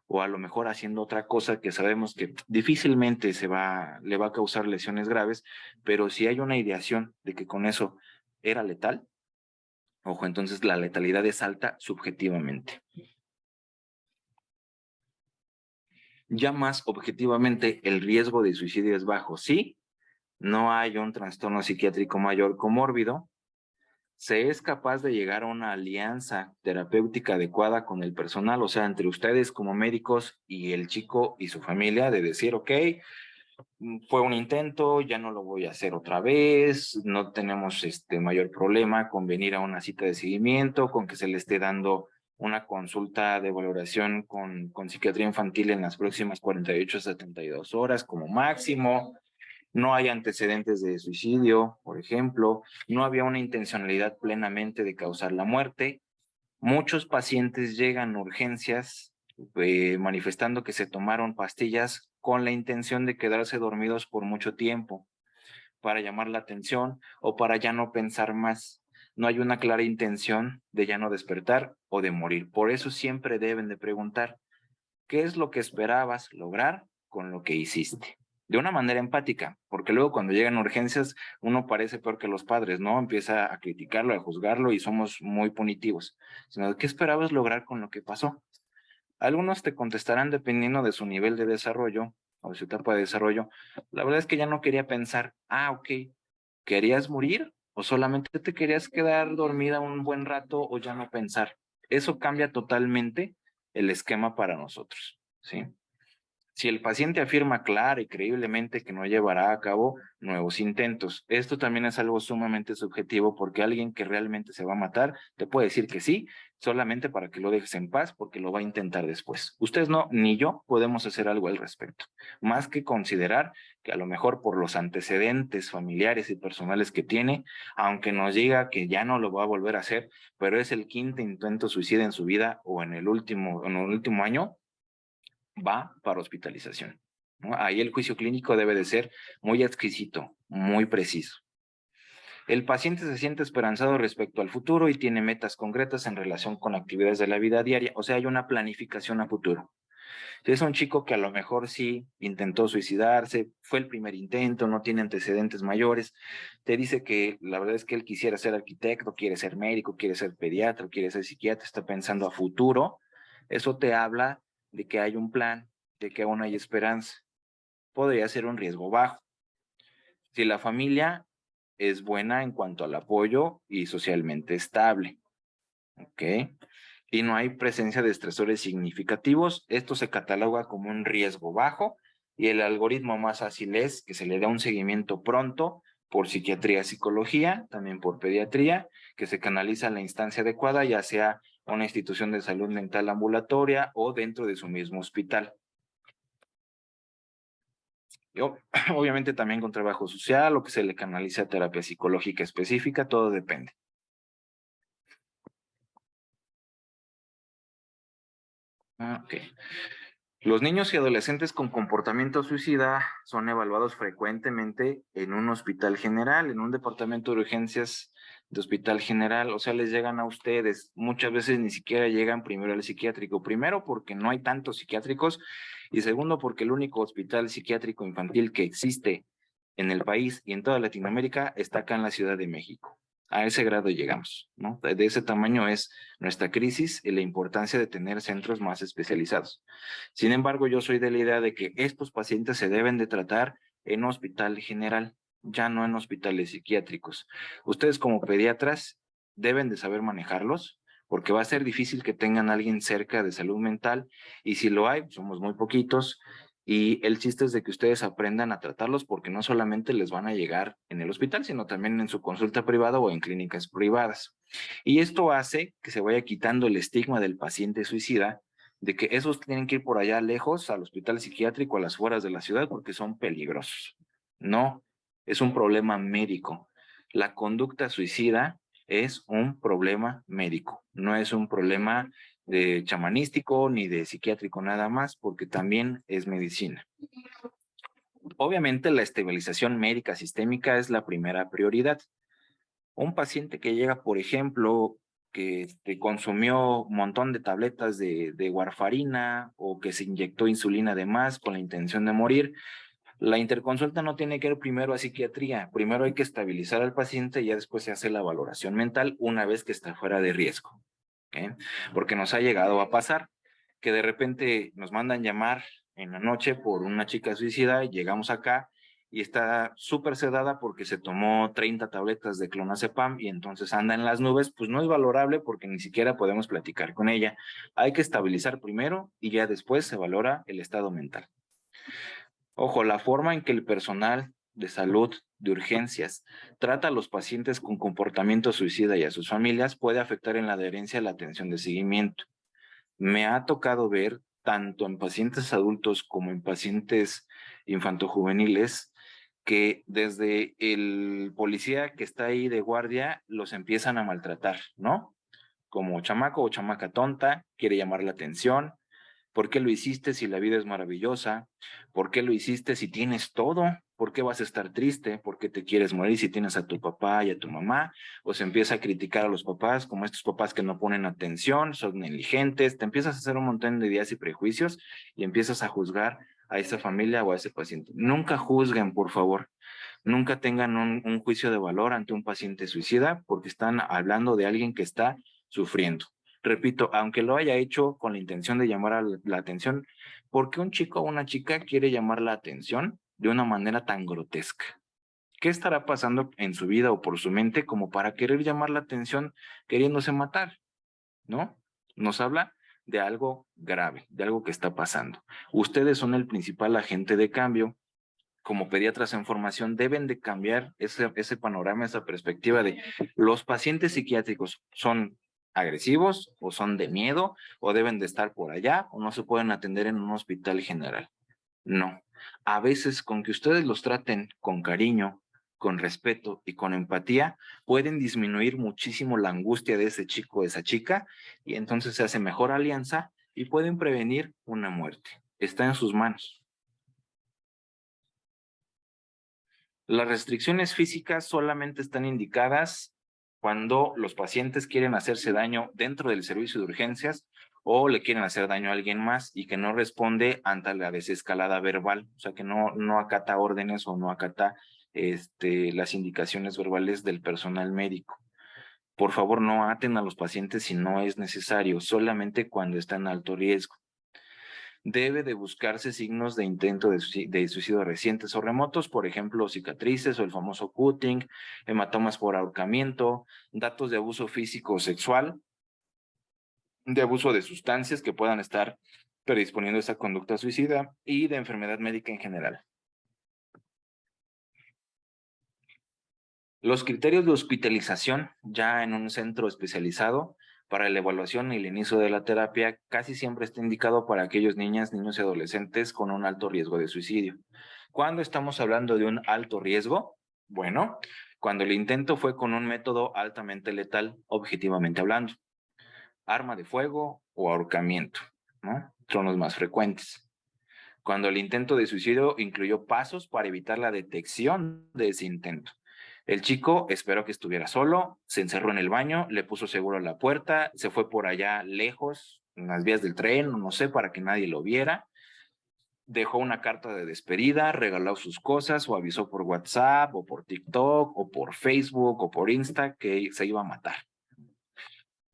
Speaker 1: o a lo mejor haciendo otra cosa que sabemos que difícilmente le va a causar lesiones graves, pero si hay una ideación de que con eso era letal, ojo, entonces la letalidad es alta subjetivamente. Ya más objetivamente, el riesgo de suicidio es bajo. Sí, no hay un trastorno psiquiátrico mayor comórbido, se es capaz de llegar a una alianza terapéutica adecuada con el personal, o sea, entre ustedes como médicos y el chico y su familia, de decir, ok, fue un intento, ya no lo voy a hacer otra vez, no tenemos mayor problema con venir a una cita de seguimiento, con que se le esté dando una consulta de valoración con psiquiatría infantil en las próximas 48 a 72 horas como máximo. No hay antecedentes de suicidio, por ejemplo, no había una intencionalidad plenamente de causar la muerte. Muchos pacientes llegan a urgencias manifestando que se tomaron pastillas con la intención de quedarse dormidos por mucho tiempo, para llamar la atención o para ya no pensar más. No hay una clara intención de ya no despertar o de morir. Por eso siempre deben de preguntar, ¿qué es lo que esperabas lograr con lo que hiciste? De una manera empática, porque luego cuando llegan urgencias uno parece peor que los padres, ¿no? Empieza a criticarlo, a juzgarlo y somos muy punitivos. Sino, ¿qué esperabas lograr con lo que pasó? Algunos te contestarán dependiendo de su nivel de desarrollo o de su etapa de desarrollo. La verdad es que ya no quería pensar, ok, ¿querías morir o solamente te querías quedar dormida un buen rato o ya no pensar? Eso cambia totalmente el esquema para nosotros, ¿sí? Si el paciente afirma clara y creíblemente que no llevará a cabo nuevos intentos, esto también es algo sumamente subjetivo porque alguien que realmente se va a matar te puede decir que sí, solamente para que lo dejes en paz porque lo va a intentar después. Ustedes no, ni yo podemos hacer algo al respecto, más que considerar que a lo mejor por los antecedentes familiares y personales que tiene, aunque nos diga que ya no lo va a volver a hacer, pero es el quinto intento suicida en su vida o en el último año, va para hospitalización, ¿no? Ahí el juicio clínico debe de ser muy exquisito, muy preciso. El paciente se siente esperanzado respecto al futuro y tiene metas concretas en relación con actividades de la vida diaria, o sea, hay una planificación a futuro. Si es un chico que a lo mejor sí intentó suicidarse, fue el primer intento, no tiene antecedentes mayores, te dice que la verdad es que él quisiera ser arquitecto, quiere ser médico, quiere ser pediatra, quiere ser psiquiatra, está pensando a futuro, eso te habla de que hay un plan, de que aún hay esperanza. Podría ser un riesgo bajo. Si la familia es buena en cuanto al apoyo y socialmente estable, ¿ok? Y no hay presencia de estresores significativos, esto se cataloga como un riesgo bajo y el algoritmo más fácil es que se le dé un seguimiento pronto por psiquiatría, psicología, también por pediatría, que se canaliza a la instancia adecuada, ya sea una institución de salud mental ambulatoria o dentro de su mismo hospital. Yo, obviamente también con trabajo social o que se le canalice a terapia psicológica específica, todo depende. Ok. Los niños y adolescentes con comportamiento suicida son evaluados frecuentemente en un hospital general, en un departamento de urgencias de hospital general, o sea, les llegan a ustedes. Muchas veces ni siquiera llegan primero al psiquiátrico. Primero, porque no hay tantos psiquiátricos y segundo, porque el único hospital psiquiátrico infantil que existe en el país y en toda Latinoamérica está acá en la Ciudad de México. A ese grado llegamos, ¿no? De ese tamaño es nuestra crisis y la importancia de tener centros más especializados. Sin embargo, yo soy de la idea de que estos pacientes se deben de tratar en hospital general, ya no en hospitales psiquiátricos. Ustedes como pediatras deben de saber manejarlos, porque va a ser difícil que tengan a alguien cerca de salud mental, y si lo hay, somos muy poquitos, y el chiste es de que ustedes aprendan a tratarlos porque no solamente les van a llegar en el hospital, sino también en su consulta privada o en clínicas privadas. Y esto hace que se vaya quitando el estigma del paciente suicida, de que esos tienen que ir por allá lejos, al hospital psiquiátrico, a las afueras de la ciudad, porque son peligrosos. No, es un problema médico. La conducta suicida es un problema médico, no es un problema de chamanístico ni de psiquiátrico nada más, porque también es medicina. Obviamente la estabilización médica sistémica es la primera prioridad. Un paciente que llega, por ejemplo, que consumió un montón de tabletas de warfarina o que se inyectó insulina de más con la intención de morir, la interconsulta no tiene que ir primero a psiquiatría. Primero hay que estabilizar al paciente y ya después se hace la valoración mental una vez que está fuera de riesgo. ¿Okay? Porque nos ha llegado a pasar que de repente nos mandan llamar en la noche por una chica suicida y llegamos acá y está súper sedada porque se tomó 30 tabletas de clonazepam y entonces anda en las nubes. Pues no es valorable porque ni siquiera podemos platicar con ella. Hay que estabilizar primero y ya después se valora el estado mental. Ojo, la forma en que el personal de salud de urgencias trata a los pacientes con comportamiento suicida y a sus familias puede afectar en la adherencia a la atención de seguimiento. Me ha tocado ver, tanto en pacientes adultos como en pacientes infantojuveniles, que desde el policía que está ahí de guardia los empiezan a maltratar, ¿no? Como chamaco o chamaca tonta, quiere llamar la atención. ¿Por qué lo hiciste si la vida es maravillosa? ¿Por qué lo hiciste si tienes todo? ¿Por qué vas a estar triste? ¿Por qué te quieres morir si tienes a tu papá y a tu mamá? O se empieza a criticar a los papás, como estos papás que no ponen atención, son negligentes. Te empiezas a hacer un montón de ideas y prejuicios y empiezas a juzgar a esa familia o a ese paciente. Nunca juzguen, por favor. Nunca tengan un juicio de valor ante un paciente suicida porque están hablando de alguien que está sufriendo. Repito, aunque lo haya hecho con la intención de llamar a la atención, ¿por qué un chico o una chica quiere llamar la atención de una manera tan grotesca? ¿Qué estará pasando en su vida o por su mente como para querer llamar la atención queriéndose matar? ¿No? Nos habla de algo grave, de algo que está pasando. Ustedes son el principal agente de cambio. Como pediatras en formación deben de cambiar ese panorama, esa perspectiva de los pacientes psiquiátricos son agresivos o son de miedo o deben de estar por allá o no se pueden atender en un hospital general. No, a veces con que ustedes los traten con cariño, con respeto y con empatía, pueden disminuir muchísimo la angustia de ese chico o esa chica y entonces se hace mejor alianza y pueden prevenir una muerte. Está en sus manos. Las restricciones físicas solamente están indicadas cuando los pacientes quieren hacerse daño dentro del servicio de urgencias o le quieren hacer daño a alguien más y que no responde ante la desescalada verbal, o sea que no acata órdenes o no acata las indicaciones verbales del personal médico. Por favor, no aten a los pacientes si no es necesario, solamente cuando está en alto riesgo. Debe de buscarse signos de intento de suicidio recientes o remotos, por ejemplo, cicatrices o el famoso cutting, hematomas por ahorcamiento, datos de abuso físico o sexual, de abuso de sustancias que puedan estar predisponiendo a esa conducta suicida y de enfermedad médica en general. Los criterios de hospitalización ya en un centro especializado para la evaluación y el inicio de la terapia casi siempre está indicado para aquellos niñas, niños y adolescentes con un alto riesgo de suicidio. ¿Cuándo estamos hablando de un alto riesgo? Bueno, cuando el intento fue con un método altamente letal, objetivamente hablando. Arma de fuego o ahorcamiento, ¿no? Son los más frecuentes. Cuando el intento de suicidio incluyó pasos para evitar la detección de ese intento. El chico esperó que estuviera solo, se encerró en el baño, le puso seguro a la puerta, se fue por allá lejos, en las vías del tren, no sé, para que nadie lo viera. dejó una carta de despedida, regaló sus cosas o avisó por WhatsApp o por TikTok o por Facebook o por Insta que se iba a matar.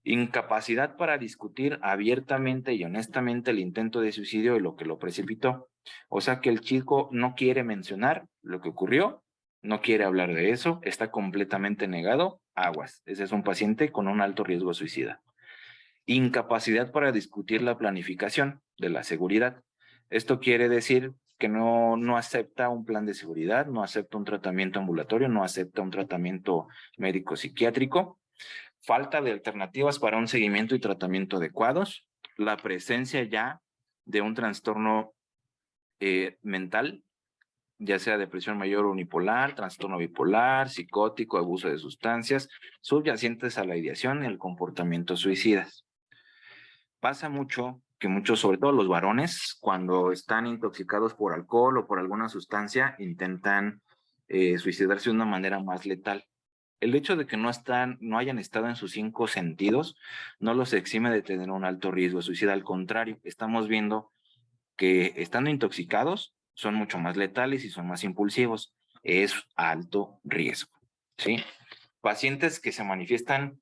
Speaker 1: Incapacidad para discutir abiertamente y honestamente el intento de suicidio y lo que lo precipitó. O sea que el chico no quiere mencionar lo que ocurrió, no quiere hablar de eso, está completamente negado, aguas. Ese es un paciente con un alto riesgo suicida. Incapacidad para discutir la planificación de la seguridad. Esto quiere decir que no acepta un plan de seguridad, no acepta un tratamiento ambulatorio, no acepta un tratamiento médico psiquiátrico. Falta de alternativas para un seguimiento y tratamiento adecuados, la presencia ya de un trastorno mental, ya sea depresión mayor unipolar, trastorno bipolar, psicótico, abuso de sustancias, subyacentes a la ideación y el comportamiento suicidas. Pasa mucho que muchos, sobre todo los varones, cuando están intoxicados por alcohol o por alguna sustancia, intentan suicidarse de una manera más letal. El hecho de que no hayan estado en sus 5 sentidos no los exime de tener un alto riesgo de suicida. Al contrario, estamos viendo que estando intoxicados son mucho más letales y son más impulsivos. Es alto riesgo, ¿sí? Pacientes que se manifiestan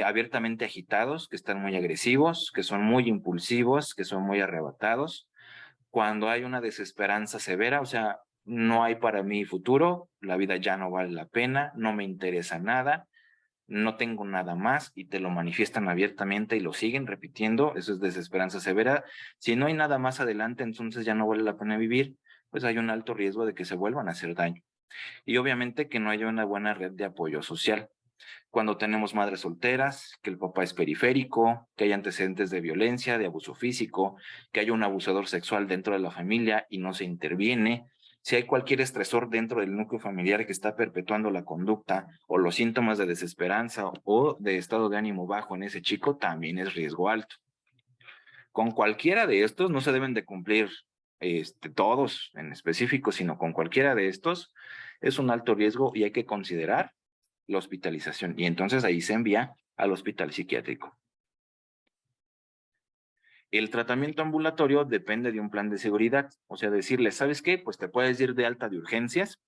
Speaker 1: abiertamente agitados, que están muy agresivos, que son muy impulsivos, que son muy arrebatados. Cuando hay una desesperanza severa, o sea, no hay para mí futuro, la vida ya no vale la pena, no me interesa nada, no tengo nada más y te lo manifiestan abiertamente y lo siguen repitiendo, eso es desesperanza severa. Si no hay nada más adelante, entonces ya no vale la pena vivir, pues hay un alto riesgo de que se vuelvan a hacer daño. Y obviamente que no haya una buena red de apoyo social. Cuando tenemos madres solteras, que el papá es periférico, que hay antecedentes de violencia, de abuso físico, que haya un abusador sexual dentro de la familia y no se interviene, si hay cualquier estresor dentro del núcleo familiar que está perpetuando la conducta o los síntomas de desesperanza o de estado de ánimo bajo en ese chico, también es riesgo alto. Con cualquiera de estos no se deben de cumplir todos en específico, sino con cualquiera de estos es un alto riesgo y hay que considerar la hospitalización. Y entonces ahí se envía al hospital psiquiátrico. El tratamiento ambulatorio depende de un plan de seguridad, o sea, decirle, ¿sabes qué? Pues te puedes ir de alta de urgencias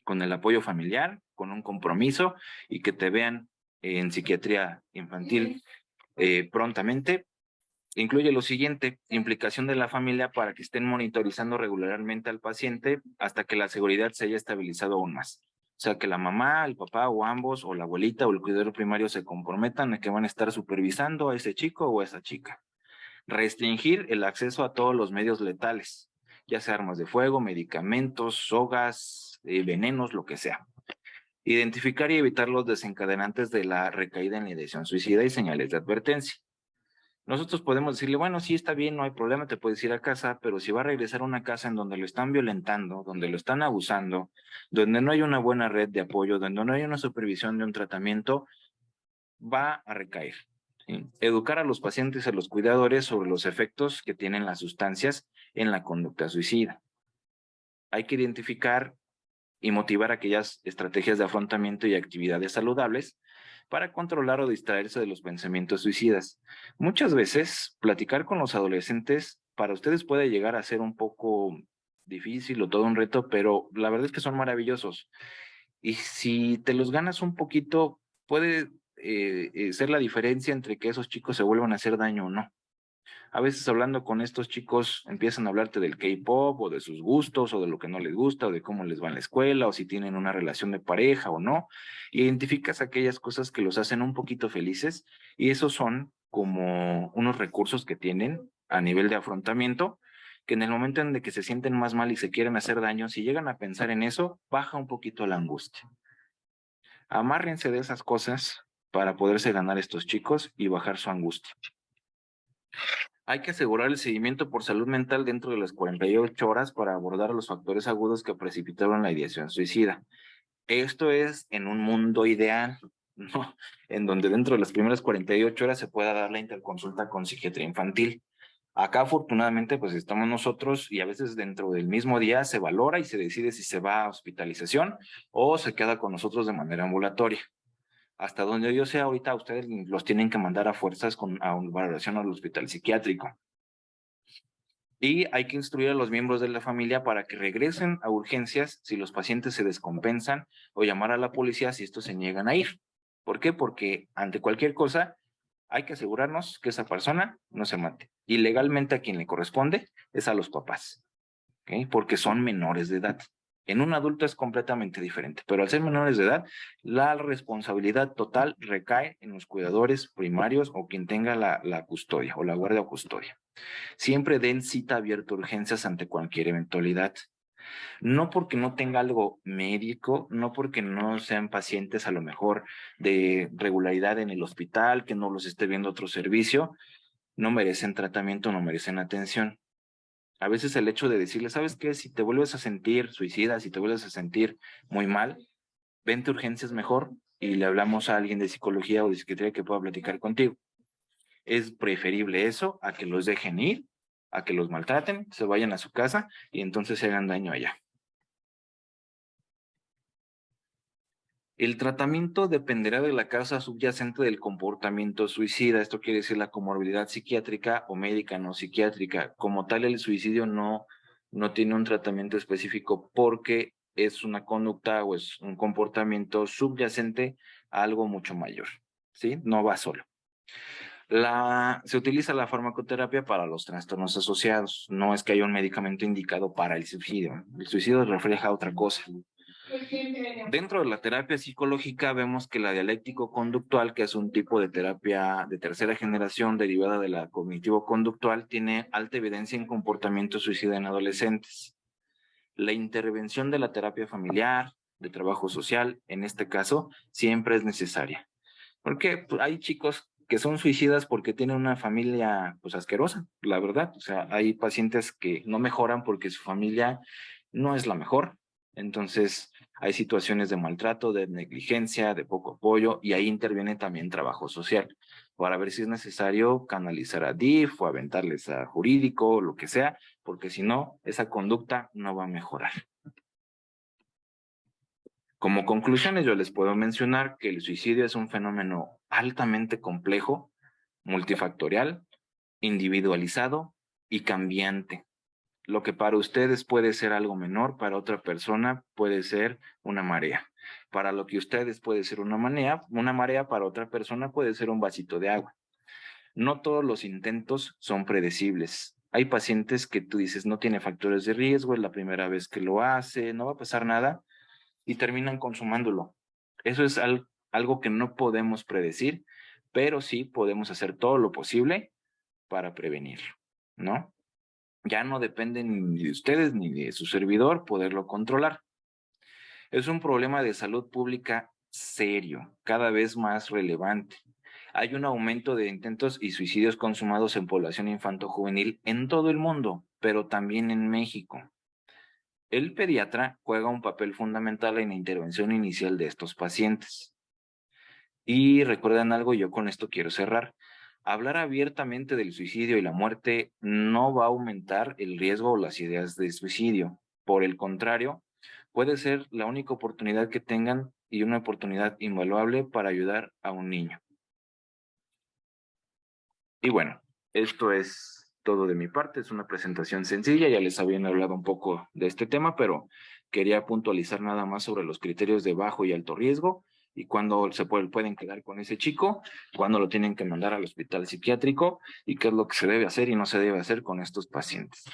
Speaker 1: con el apoyo familiar, con un compromiso y que te vean en psiquiatría infantil prontamente. Incluye lo siguiente, implicación de la familia para que estén monitorizando regularmente al paciente hasta que la seguridad se haya estabilizado aún más. O sea, que la mamá, el papá o ambos, o la abuelita o el cuidador primario se comprometan a que van a estar supervisando a ese chico o a esa chica. Restringir el acceso a todos los medios letales, ya sea armas de fuego, medicamentos, sogas, venenos, lo que sea. Identificar y evitar los desencadenantes de la recaída en la ideación suicida y señales de advertencia. Nosotros podemos decirle, bueno, sí, está bien, no hay problema, te puedes ir a casa, pero si va a regresar a una casa en donde lo están violentando, donde lo están abusando, donde no hay una buena red de apoyo, donde no hay una supervisión de un tratamiento, va a recaer. ¿Sí? Educar a los pacientes y a los cuidadores sobre los efectos que tienen las sustancias en la conducta suicida. Hay que identificar y motivar aquellas estrategias de afrontamiento y actividades saludables para controlar o distraerse de los pensamientos suicidas. Muchas veces, platicar con los adolescentes para ustedes puede llegar a ser un poco difícil o todo un reto, pero la verdad es que son maravillosos. Y si te los ganas un poquito, puede ser la diferencia entre que esos chicos se vuelvan a hacer daño o no. A veces hablando con estos chicos empiezan a hablarte del K-pop o de sus gustos o de lo que no les gusta o de cómo les va en la escuela o si tienen una relación de pareja o no. Identificas aquellas cosas que los hacen un poquito felices y esos son como unos recursos que tienen a nivel de afrontamiento que en el momento en el que se sienten más mal y se quieren hacer daño, si llegan a pensar en eso, baja un poquito la angustia. Amárrense de esas cosas para poderse ganar estos chicos y bajar su angustia. Hay que asegurar el seguimiento por salud mental dentro de las 48 horas para abordar los factores agudos que precipitaron la ideación suicida. Esto es en un mundo ideal, ¿no? En donde dentro de las primeras 48 horas se pueda dar la interconsulta con psiquiatría infantil. Acá afortunadamente pues estamos nosotros y a veces dentro del mismo día se valora y se decide si se va a hospitalización o se queda con nosotros de manera ambulatoria. Hasta donde yo sé ahorita ustedes los tienen que mandar a fuerzas a una valoración al hospital psiquiátrico. Y hay que instruir a los miembros de la familia para que regresen a urgencias si los pacientes se descompensan o llamar a la policía si estos se niegan a ir. ¿Por qué? Porque ante cualquier cosa hay que asegurarnos que esa persona no se mate. Y legalmente a quien le corresponde es a los papás, ¿ok? Porque son menores de edad. En un adulto es completamente diferente, pero al ser menores de edad, la responsabilidad total recae en los cuidadores primarios o quien tenga la custodia o la guardia o custodia. Siempre den cita abierta a urgencias ante cualquier eventualidad. No porque no tenga algo médico, no porque no sean pacientes a lo mejor de regularidad en el hospital, que no los esté viendo otro servicio, no merecen tratamiento, no merecen atención. A veces el hecho de decirle, ¿sabes qué? Si te vuelves a sentir suicida, si te vuelves a sentir muy mal, vente a urgencias mejor y le hablamos a alguien de psicología o de psiquiatría que pueda platicar contigo. Es preferible eso a que los dejen ir, a que los maltraten, se vayan a su casa y entonces se hagan daño allá. El tratamiento dependerá de la causa subyacente del comportamiento suicida. Esto quiere decir la comorbilidad psiquiátrica o médica no psiquiátrica. Como tal, el suicidio no tiene un tratamiento específico porque es una conducta o es un comportamiento subyacente a algo mucho mayor. ¿Sí? No va solo. Se utiliza la farmacoterapia para los trastornos asociados. No es que haya un medicamento indicado para el suicidio. El suicidio refleja otra cosa. Dentro de la terapia psicológica vemos que la dialéctico-conductual, que es un tipo de terapia de tercera generación derivada de la cognitivo-conductual, tiene alta evidencia en comportamiento suicida en adolescentes. La intervención de la terapia familiar, de trabajo social, en este caso, siempre es necesaria. Porque pues, hay chicos que son suicidas porque tienen una familia pues asquerosa, la verdad. O sea, hay pacientes que no mejoran porque su familia no es la mejor. Entonces, hay situaciones de maltrato, de negligencia, de poco apoyo, y ahí interviene también trabajo social para ver si es necesario canalizar a DIF o aventarles a jurídico, lo que sea, porque si no, esa conducta no va a mejorar. Como conclusiones, yo les puedo mencionar que el suicidio es un fenómeno altamente complejo, multifactorial, individualizado y cambiante. Lo que para ustedes puede ser algo menor, para otra persona puede ser una marea. Para lo que ustedes puede ser una marea para otra persona puede ser un vasito de agua. No todos los intentos son predecibles. Hay pacientes que tú dices no tiene factores de riesgo, es la primera vez que lo hace, no va a pasar nada y terminan consumándolo. Eso es algo que no podemos predecir, pero sí podemos hacer todo lo posible para prevenirlo, ¿no? Ya no depende ni de ustedes ni de su servidor poderlo controlar. Es un problema de salud pública serio, cada vez más relevante. Hay un aumento de intentos y suicidios consumados en población infanto-juvenil en todo el mundo, pero también en México. El pediatra juega un papel fundamental en la intervención inicial de estos pacientes. Y recuerden algo, yo con esto quiero cerrar. Hablar abiertamente del suicidio y la muerte no va a aumentar el riesgo o las ideas de suicidio. Por el contrario, puede ser la única oportunidad que tengan y una oportunidad invaluable para ayudar a un niño. Y bueno, esto es todo de mi parte. Es una presentación sencilla. Ya les habían hablado un poco de este tema, pero quería puntualizar nada más sobre los criterios de bajo y alto riesgo y cuándo pueden quedar con ese chico, cuándo lo tienen que mandar al hospital psiquiátrico y qué es lo que se debe hacer y no se debe hacer con estos pacientes.